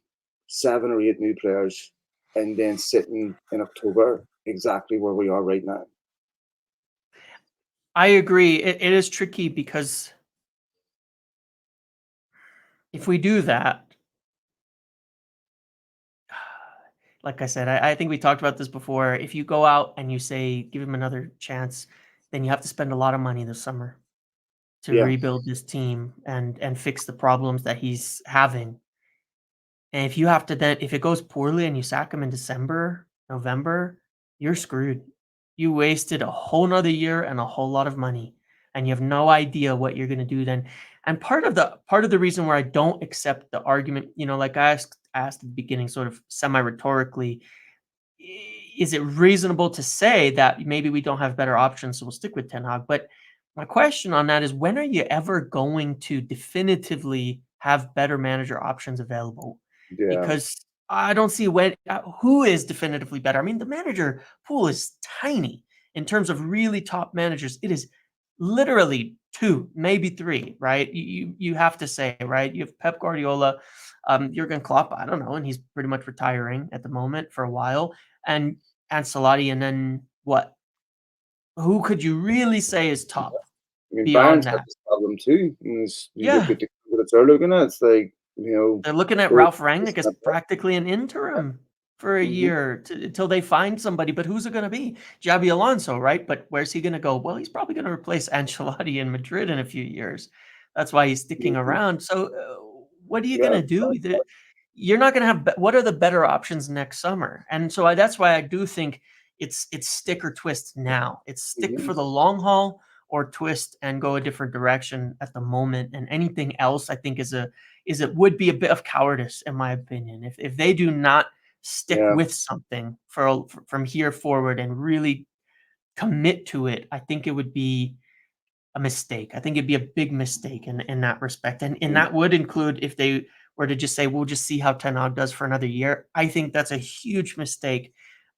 7 or 8 new players, and then sitting in October exactly where we are right now. I agree. It is tricky because if we do that, like I said, I think we talked about this before. If you go out and you say, give him another chance, then you have to spend a lot of money this summer to Yeah, rebuild this team and fix the problems that he's having. And if you have to then if it goes poorly and you sack him in December, November, you're screwed. You wasted a whole 'nother year and a whole lot of money, and you have no idea what you're gonna do then. And part of the reason where I don't accept the argument, like I asked at the beginning, sort of semi-rhetorically, is it reasonable to say that maybe we don't have better options, so we'll stick with Ten Hag? But my question on that is, when are you ever going to definitively have better manager options available? yeah, Because I don't see who is definitively better. I mean, the manager pool is tiny in terms of really top managers. It is literally two, maybe three, right? You have to say, right? You have Pep Guardiola, Jurgen Klopp. I don't know, and he's pretty much retiring at the moment for a while, and Ancelotti, and then what? Who could you really say is top I mean, beyond Bayern's got that? this problem too. And you look Yeah. at the candidates they're looking at, it's like, They're looking at both Ralph Rangnick as practically an interim for a hmm year until they find somebody, but who's it gonna be? Xabi Alonso, right? But where's he gonna go? Well, he's probably gonna replace Ancelotti in Madrid in a few years. That's why he's sticking around. So, what are you yeah, gonna do? You're not gonna have what are the better options next summer? And so that's why I do think it's stick or twist now. It's stick hmm for the long haul or twist and go a different direction at the moment. And anything else, I think, it would be a bit of cowardice, in my opinion. If they do not stick yeah, with something from here forward and really commit to it, I think it would be a mistake. I think it'd be a big mistake in that respect, and mm, that would include if they were to just say, "We'll just see how Ten Hag does for another year." I think that's a huge mistake.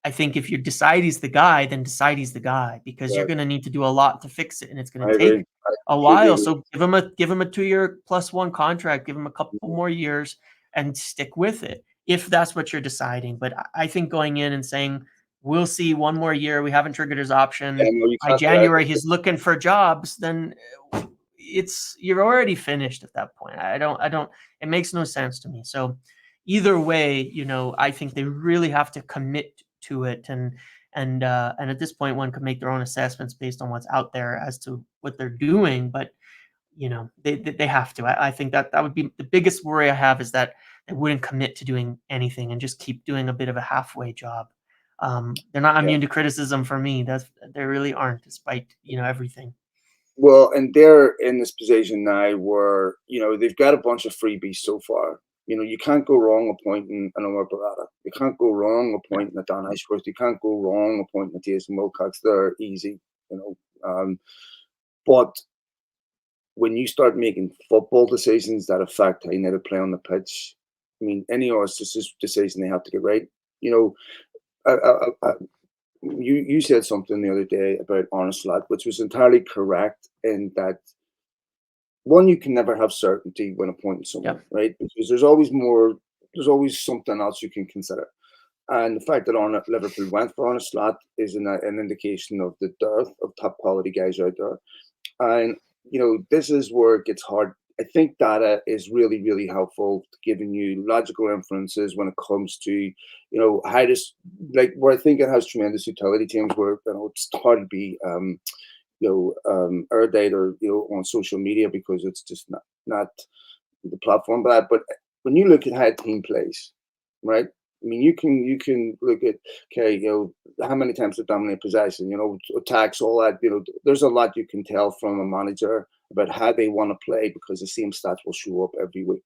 I think if you decide he's the guy, then decide he's the guy because you're yeah. going to need to do a lot to fix it, and it's going I to agree. take I a completely while. agree. So give him a 2-year plus one contract, give him a couple more years, and stick with it if that's what you're deciding. But I think going in and saying we'll see one more year, we haven't triggered his Yeah, option no, you by can't do that. January, he's looking for jobs, then you're already finished at that point. I don't it makes no sense to me. So either way, I think they really have to commit to it and at this point one could make their own assessments based on what's out there as to what they're doing, but they have to. I think that would be the biggest worry I have is that they wouldn't commit to doing anything and just keep doing a bit of a halfway job. They're not immune to criticism for me. They really aren't, despite everything. Well, and they're in this position now where they've got a bunch of freebies so far. You can't go wrong appointing an Omar Barada. You can't go wrong Yeah. appointing a Don Ashworth. You can't go wrong appointing a Jason Wilcox. They're easy, but when you start making football decisions that affect how United play on the pitch, I mean, any of us, this is a decision they have to get right. I, I, I, you said something the other day about Arne Slot, which was entirely correct in that one, you can never have certainty when appointing someone, right? Because there's always something else you can consider. And the fact that Liverpool went for Arne Slot is an indication of the dearth of top quality guys out there. And this is where it gets hard. I think data is really, really helpful to giving you logical inferences when it comes to, how this, like, where I think it has tremendous utility teams where, it's hard to be, erudite or, on social media because it's just not the platform for that. But when you look at how a team plays, right? I mean, you can look at, okay, how many times they dominate possession, attacks, all that. There's a lot you can tell from a manager about how they want to play because the same stats will show up every week.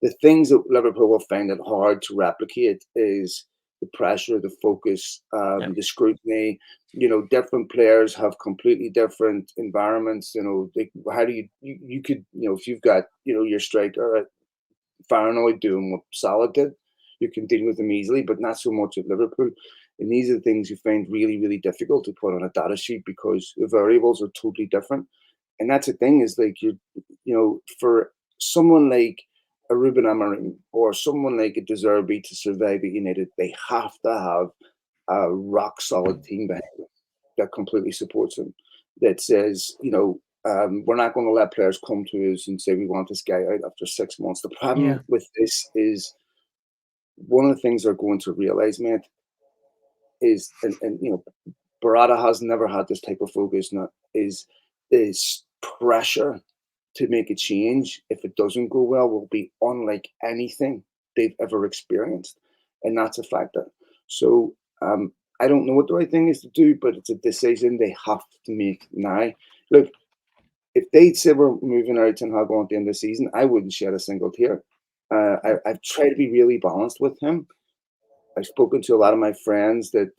The things that Liverpool will find it hard to replicate is the pressure, the focus, the scrutiny. Different players have completely different environments. How do you could, if you've got, your striker paranoid doing what Salah did, you can deal with them easily, but not so much at Liverpool. And these are the things you find really, really difficult to put on a data sheet because the variables are totally different. And that's the thing is like for someone like a Ruben Amorim or someone like a De Zerbi to survive at United, they have to have a rock solid team behind them that completely supports them. That says, we're not going to let players come to us and say we want this guy out after 6 months. The problem with this is one of the things they're going to realize, mate, is and Barada has never had this type of focus. Now is pressure to make a change if it doesn't go well will be unlike anything they've ever experienced, and that's a factor. So I don't know what the right thing is to do, but it's a decision they have to make now. Look, if they said we're moving out Ten Hag on at the end of the season, I wouldn't shed a single tear. I've tried to be really balanced with him. I've spoken to a lot of my friends that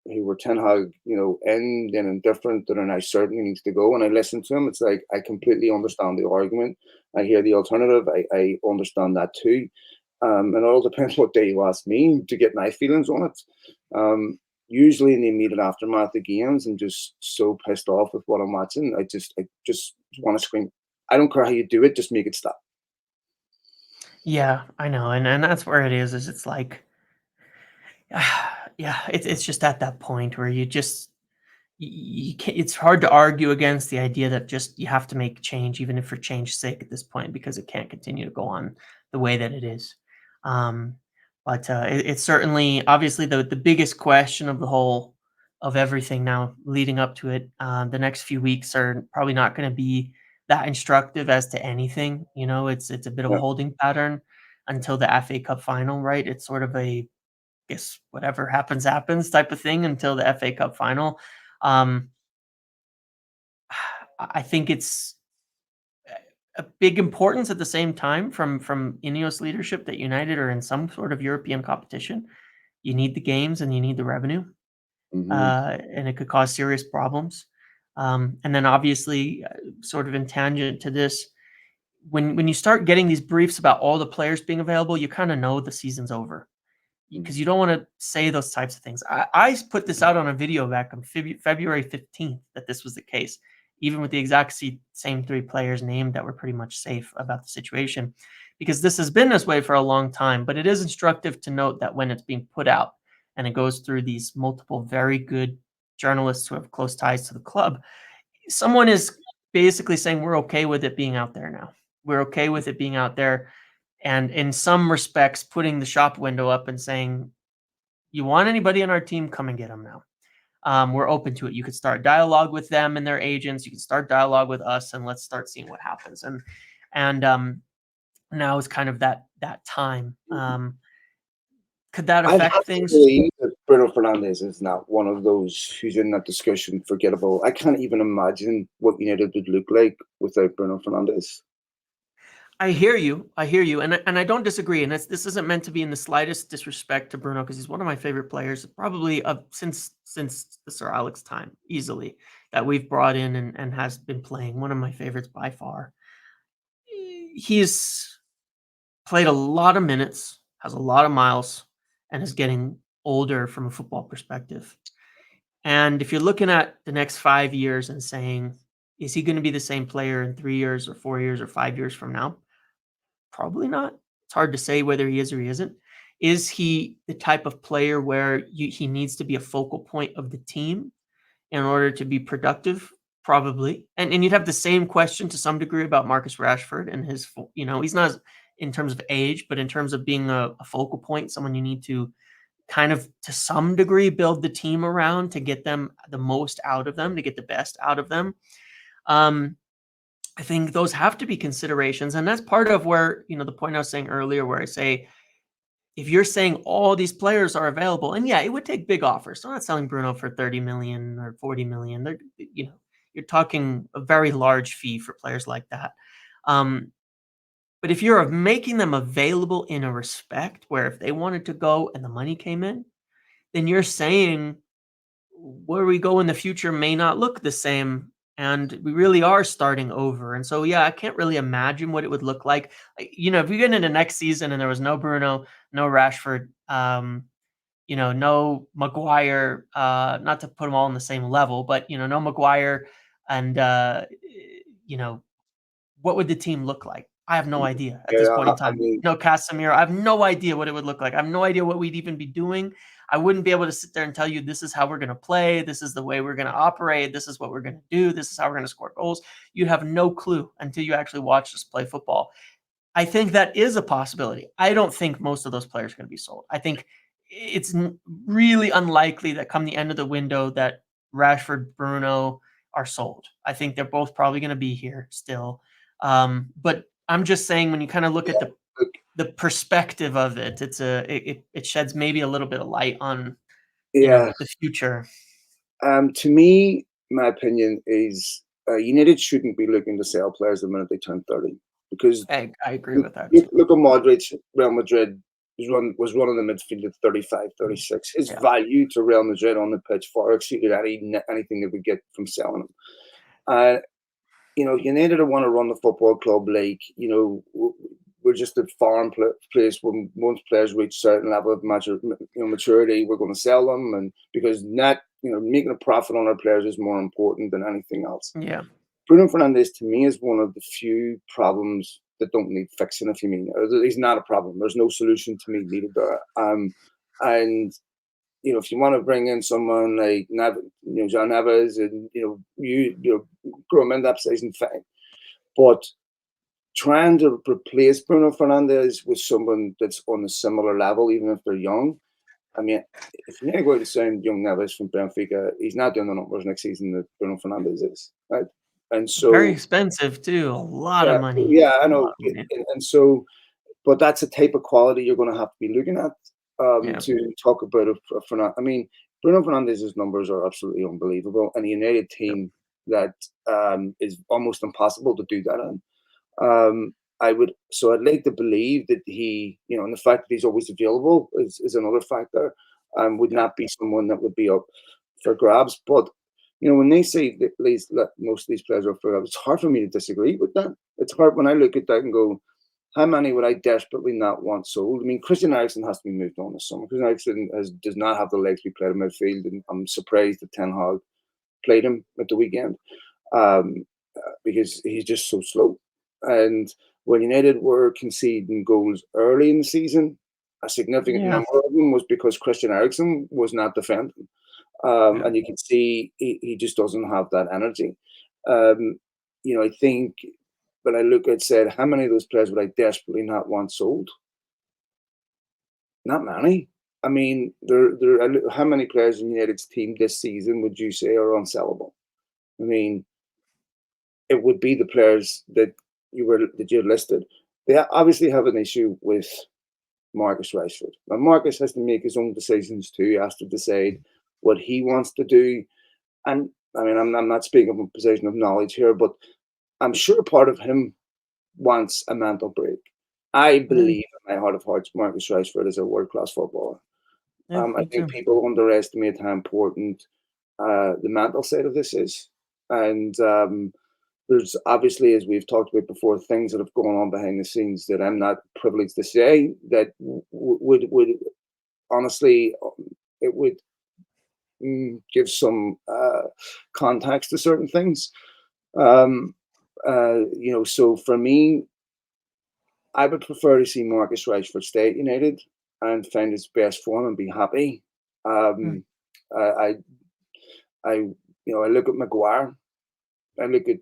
who were Ten Hag, in and indifferent that are now certain he needs to go. And I listen to him. It's like I completely understand the argument. I hear the alternative. I understand that too. And it all depends what day you ask me to get my feelings on it. Usually in the immediate aftermath of games, I'm just so pissed off with what I'm watching. I just want to scream. I don't care how you do it, just make it stop. Yeah, I know, and that's where it is. Is it's like, yeah, it's just at that point where you can't, it's hard to argue against the idea that just you have to make change, even if for change's sake at this point, because it can't continue to go on the way that it is. But it's certainly obviously the biggest question of the whole of everything now leading up to it. The next few weeks are probably not going to be that instructive as to anything. It's a bit of a Yeah. holding pattern until the FA Cup final, right? It's sort of a guess whatever happens happens type of thing until the FA Cup final. Um, I think it's a big importance at the same time from Ineos leadership that United are in some sort of European competition. You need the games and you need the revenue, Mm-hmm. and it could cause serious problems. And then obviously, sort of in tangent to this, when you start getting these briefs about all the players being available, you kind of know the season's over because you don't want to say those types of things. I put this out on a video back on February 15th that this was the case, even with the exact same three players named that were pretty much safe about the situation, because this has been this way for a long time. But it is instructive to note that when it's being put out and it goes through these multiple very good journalists who have close ties to the club, someone is basically saying we're okay with it being out there now. We're okay with it being out there, and in some respects putting the shop window up and saying, you want anybody on our team, come and get them now. We're open to it. You could start dialogue with them and their agents. You can start dialogue with us, and let's start seeing what happens. And now is kind of that that time. Could that I'd affect have to things? believe that Bruno Fernandes is not one of those who's in that discussion forgettable. I can't even imagine what United would look like without Bruno Fernandes. I hear you. I hear you, and I don't disagree. And this isn't meant to be in the slightest disrespect to Bruno because he's one of my favorite players, probably of since the Sir Alex time, easily that we've brought in and has been playing. One of my favorites by far. He's played a lot of minutes, has a lot of miles, and is getting older from a football perspective. And if you're looking at the next 5 years and saying, is he going to be the same player in 3 years or 4 years or 5 years from now? Probably not. It's hard to say whether he is or he isn't. Is he the type of player where he needs to be a focal point of the team in order to be productive? Probably. And you'd have the same question to some degree about Marcus Rashford and his, he's not in terms of age, but in terms of being a focal point, someone you need to kind of to some degree build the team around to get them the most out of them, to get the best out of them. I think those have to be considerations. And that's part of where, the point I was saying earlier, where I say, if you're saying all these players are available, and yeah, it would take big offers. So I'm not selling Bruno for 30 million or 40 million. You're talking a very large fee for players like that. But if you're making them available in a respect where if they wanted to go and the money came in, then you're saying where we go in the future may not look the same. And we really are starting over. And so, yeah, I can't really imagine what it would look like. If we get into next season and there was no Bruno, no Rashford, no Maguire, not to put them all on the same level, but, no Maguire and, what would the team look like? I have no idea at this Yeah, point in I time. mean, No Casemiro. I have no idea what it would look like. I have no idea what we'd even be doing. I wouldn't be able to sit there and tell you this is how we're going to play. This is the way we're going to operate. This is what we're going to do. This is how we're going to score goals. You'd have no clue until you actually watch us play football. I think that is a possibility. I don't think most of those players are going to be sold. I think it's really unlikely that come the end of the window that Rashford, Bruno are sold. I think they're both probably going to be here still. But I'm just saying when you kind of look at look, the perspective of it, it sheds maybe a little bit of light on yeah. the future. To me, my opinion is United shouldn't be looking to sell players the minute they turn 30 because I agree look, with that look, too. look at Modric, Real Madrid was running the midfield at 35, 36. His Yeah, value to Real Madrid on the pitch far exceeded anything they would get from selling him. Uh, United want to run the football club like, we're just a farm place when once players reach a certain level of maturity, we're going to sell them. And because making a profit on our players is more important than anything else. yeah, Bruno Fernandes, to me, is one of the few problems that don't need fixing, if you mean. He's not a problem. There's no solution to me needed there. And if you want to bring in someone like John Neves, and you grow him in that position, fine. But trying to replace Bruno Fernandes with someone that's on a similar level, even if they're young, I mean, if you're going to go out and sign young Neves from Benfica, he's not doing the numbers next season that Bruno Fernandes is, right? And very so, expensive too. A lot of yeah, money. yeah, I A lot know. of money. And so, but that's a type of quality you're going to have to be looking at Yeah, to talk about it. I mean, Bruno Fernandes' numbers are absolutely unbelievable, and a United yeah, team that is almost impossible to do that in. I'd like to believe that he, and the fact that he's always available is another factor. Would yeah, not be someone that would be up for grabs. But when they say that most of these players are up for grabs, it's hard for me to disagree with that. It's hard when I look at that and go, how many would I desperately not want sold? I mean, Christian Eriksen has to be moved on this summer. Christian Eriksen does not have the legs to be played in midfield, and I'm surprised that Ten Hag played him at the weekend because he's just so slow. And when United were conceding goals early in the season, a significant yeah, number of them was because Christian Eriksen was not defending. yeah. And you can see he just doesn't have that energy. I think when I look at said, how many of those players would I desperately not want sold? Not many. I mean, how many players in United's team this season would you say are unsellable? I mean, it would be the players that you listed. they obviously have an issue with Marcus Rashford. Now, Marcus has to make his own decisions too. He has to decide what he wants to do. And I mean, I'm not speaking from a position of knowledge here, but I'm sure part of him wants a mental break. I Yeah, believe in my heart of hearts, Marcus Rashford is a world class footballer. yeah, I me think too. people underestimate how important the mental side of this is. And there's obviously, as we've talked about before, things that have gone on behind the scenes that I'm not privileged to say that would honestly it would give some context to certain things. Um, so for me, I would prefer to see Marcus Rashford stay at United and find his best form and be happy. Mm, Um, I, I, I look at Maguire. I look at.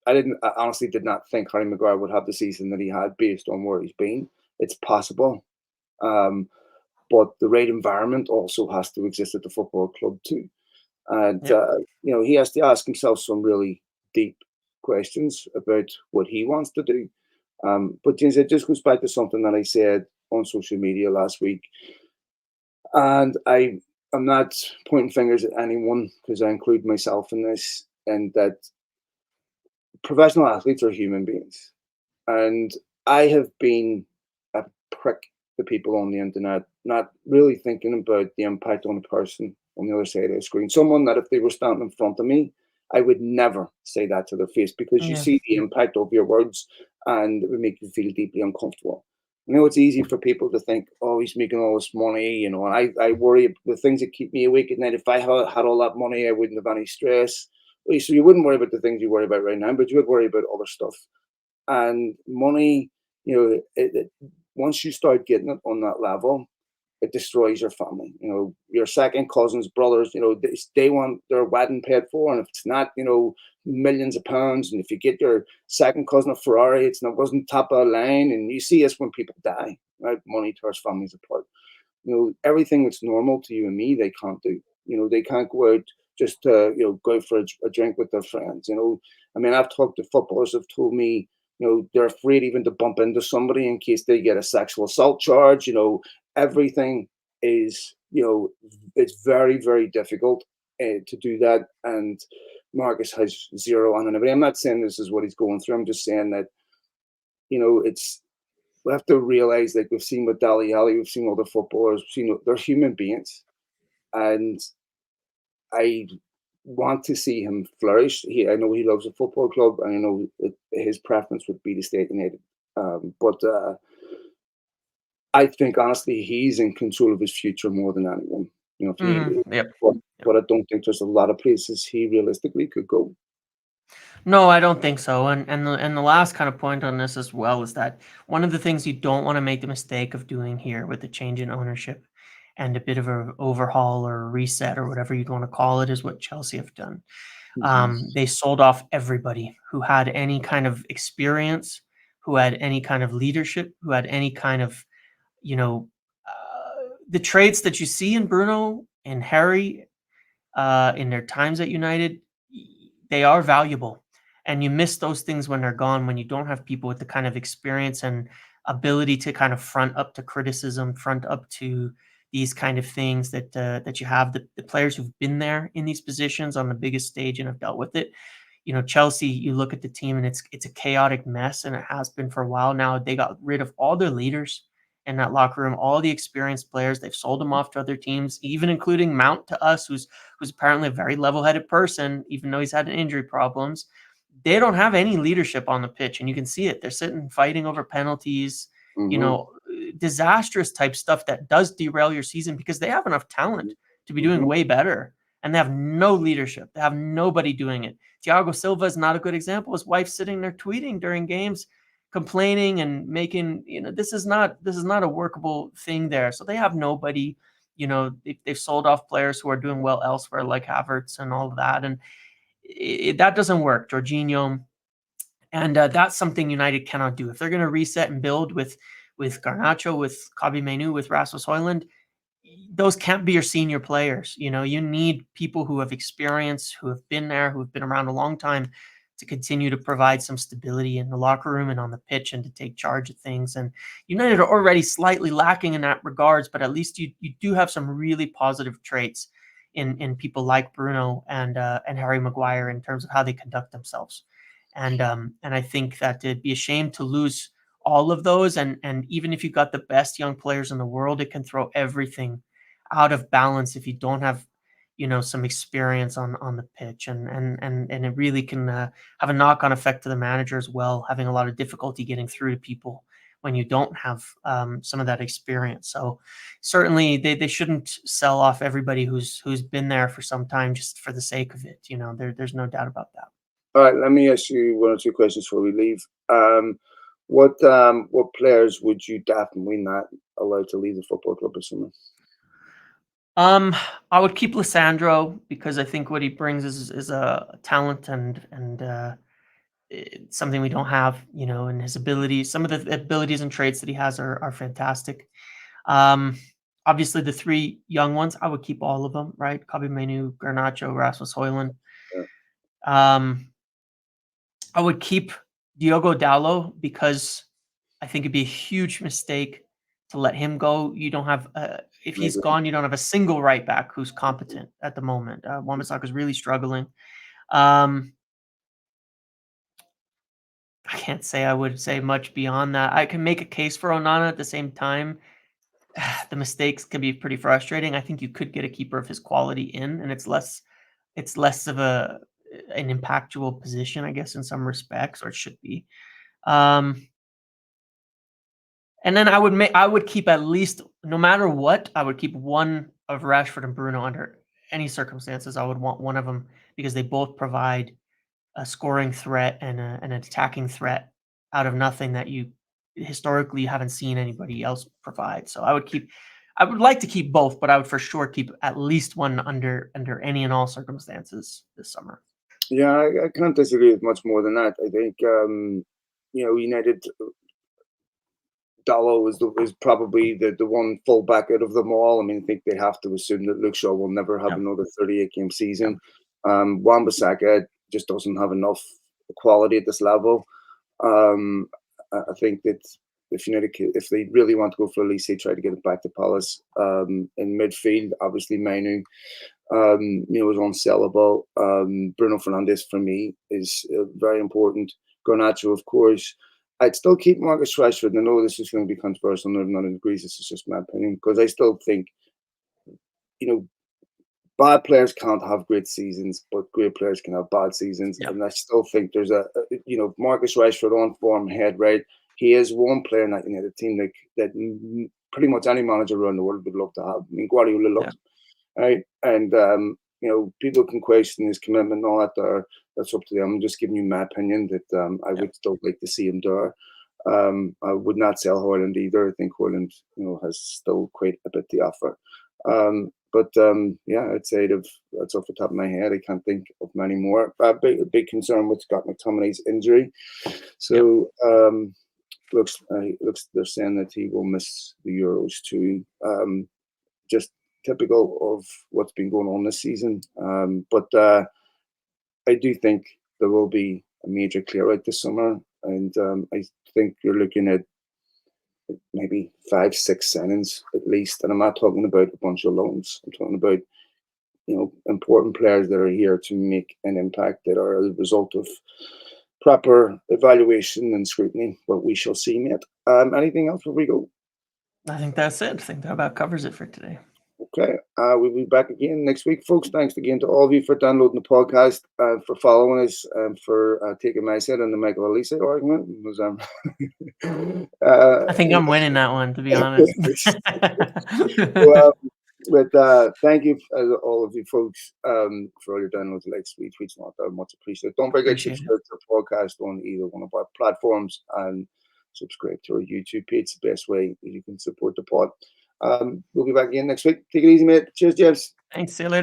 I honestly did not think Harry Maguire would have the season that he had based on where he's been. It's possible, um, but the right environment also has to exist at the football club too. And yep. he has to ask himself some really deep questions about what he wants to do. But James, it just goes back to something that I said on social media last week, and I'm not pointing fingers at anyone because I include myself in this, and that professional athletes are human beings. And I have been a prick to people on the internet, not really thinking about the impact on a person on the other side of the screen. Someone that if they were standing in front of me, I would never say that to their face because you Yeah. see the impact of your words and it would make you feel deeply uncomfortable. I know it's easy for people to think, oh, he's making all this money, and I worry the things that keep me awake at night. If I had all that money, I wouldn't have any stress. Well, so you wouldn't worry about the things you worry about right now, but you would worry about other stuff. And money, once you start getting it on that level, it destroys your family. Your second cousins, brothers, they want their wedding paid for, and if it's not, millions of pounds, and if you get your second cousin a Ferrari, it wasn't top of the line, and you see this when people die, right? Money tears families apart. Everything that's normal to you and me, they can't do. They can't go out just to, go out for a drink with their friends. I mean, I've talked to footballers who've told me, they're afraid even to bump into somebody in case they get a sexual assault charge. Everything is, it's very, very difficult to do that. And Marcus has zero anonymity. I'm not saying this is what he's going through. I'm just saying that, it's we have to realize, like we've seen with Dali Ali, we've seen other footballers, we've seen they're human beings, and I want to see him flourish. I know he loves a football club, and I know his preference would be to stay at United. But I think honestly, he's in control of his future more than anyone. If he, Yep. but, Yep. but I don't think there's a lot of places he realistically could go. No, I don't think so. And the last kind of point on this as well is that one of the things you don't want to make the mistake of doing here with the change in ownership and a bit of a overhaul or a reset or whatever you'd want to call it is what Chelsea have done. Mm-hmm. They sold off everybody who had any kind of experience, who had any kind of leadership, who had any kind of, the traits that you see in Bruno and Harry in their times at United, they are valuable. And you miss those things when they're gone, when you don't have people with the kind of experience and ability to kind of front up to criticism, front up to these kind of things that you have the players who've been there in these positions on the biggest stage and have dealt with it. Chelsea, you look at the team and it's a chaotic mess, and it has been for a while now. They got rid of all their leaders in that locker room, all the experienced players. They've sold them off to other teams, even including Mount to us, who's apparently a very level-headed person, even though he's had injury problems. They don't have any leadership on the pitch, and you can see it. They're sitting fighting over penalties, Mm-hmm. disastrous type stuff that does derail your season because they have enough talent to be doing Mm-hmm. way better, and they have no leadership. They have nobody doing it. Thiago Silva is not a good example. His wife's sitting there tweeting during games, complaining and making, this is not a workable thing there. So they have nobody. They've sold off players who are doing well elsewhere, like Havertz and all of that, and that doesn't work. Jorginho, and that's something United cannot do if they're going to reset and build with Garnacho, with Kobe Menu, with Rasmus Højlund. Those can't be your senior players. You need people who have experience, who have been there, who have been around a long time to continue to provide some stability in the locker room and on the pitch and to take charge of things. And United are already slightly lacking in that regards, but at least you do have some really positive traits in people like Bruno and Harry Maguire in terms of how they conduct themselves. And I think that it'd be a shame to lose all of those. And even if you got the best young players in the world, it can throw everything out of balance if you don't have, some experience on the pitch, and it really can have a knock-on effect to the manager as well, having a lot of difficulty getting through to people when you don't have some of that experience. So certainly they shouldn't sell off everybody who's been there for some time just for the sake of it. There's no doubt about that. All right, let me ask you one or two questions before we leave. What players would you definitely not allow to leave the football club this summer? I would keep Lissandro because I think what he brings is a talent and it's something we don't have, and his abilities. Some of the abilities and traits that he has are fantastic. Um, Obviously the three young ones, I would keep all of them, right? Kobe Manu, Garnacho, Rasmus Højlund. Yeah. I would keep Diogo Dalot because I think it'd be a huge mistake to let him go. You don't have, if he's Maybe. gone, you don't have a single right back who's competent at the moment. Wan-Bissaka is really struggling. I can't say I would say much beyond that. I can make a case for Onana at the same time. The mistakes can be pretty frustrating. I think you could get a keeper of his quality in, and it's less of an impactful position, I guess, in some respects, or it should be. And then I would keep at least, no matter what, I would keep one of Rashford and Bruno under any circumstances. I would want one of them because they both provide a scoring threat and an attacking threat out of nothing that you historically haven't seen anybody else provide. So I would like to keep both, but I would for sure keep at least one under any and all circumstances this summer. Yeah, I can't disagree with much more than that. I think United Dalot is probably the one fullback out of them all. I mean, I think they have to assume that Luke Shaw will never have Yeah. another 38-game season. Wan-Bissaka just doesn't have enough quality at this level. I think that if they really want to go for Elise, they try to get it back to Palace. In midfield, obviously Manu, is unsellable. Bruno Fernandes for me is very important. Garnacho, of course. I'd still keep Marcus Rashford. And I know this is going to be controversial. None of agrees. This is just my opinion because I still think, bad players can't have great seasons, but great players can have bad seasons. Yep. And I still think there's Marcus Rashford on form, head right. He is one player in that United team that pretty much any manager around the world would love to have. I mean, Guardiola loves him, right? And people can question his commitment and all that. That's up to them. I'm just giving you my opinion that I would still like to see him there. I would not sell Højlund either. I think Højlund, has still quite a bit to offer. I'd say that's off the top of my head. I can't think of many more. Big concern with Scott McTominay's injury. So looks they're saying that he will miss the Euros too. Just typical of what's been going on this season. But I do think there will be a major clear out this summer, and I think you're looking at maybe 5-6 signings at least. And I'm not talking about a bunch of loans. I'm talking about important players that are here to make an impact, that are a result of proper evaluation and scrutiny. But we shall see, mate. Anything else before we go? I think that's it. I think that about covers it for today. Okay. We'll be back again next week, folks. Thanks again to all of you for downloading the podcast, for following us, and for taking my side on the Michael Elise argument. I think I'm winning that one, to be honest. Thank you, all of you folks, for all your downloads, likes, retweets, and all that. Much appreciated. Don't forget to subscribe to the podcast on either one of our platforms, and subscribe to our YouTube page. It's the best way that you can support the pod. We'll be back again next week. Take it easy, mate. Cheers, James. Thanks. See you later.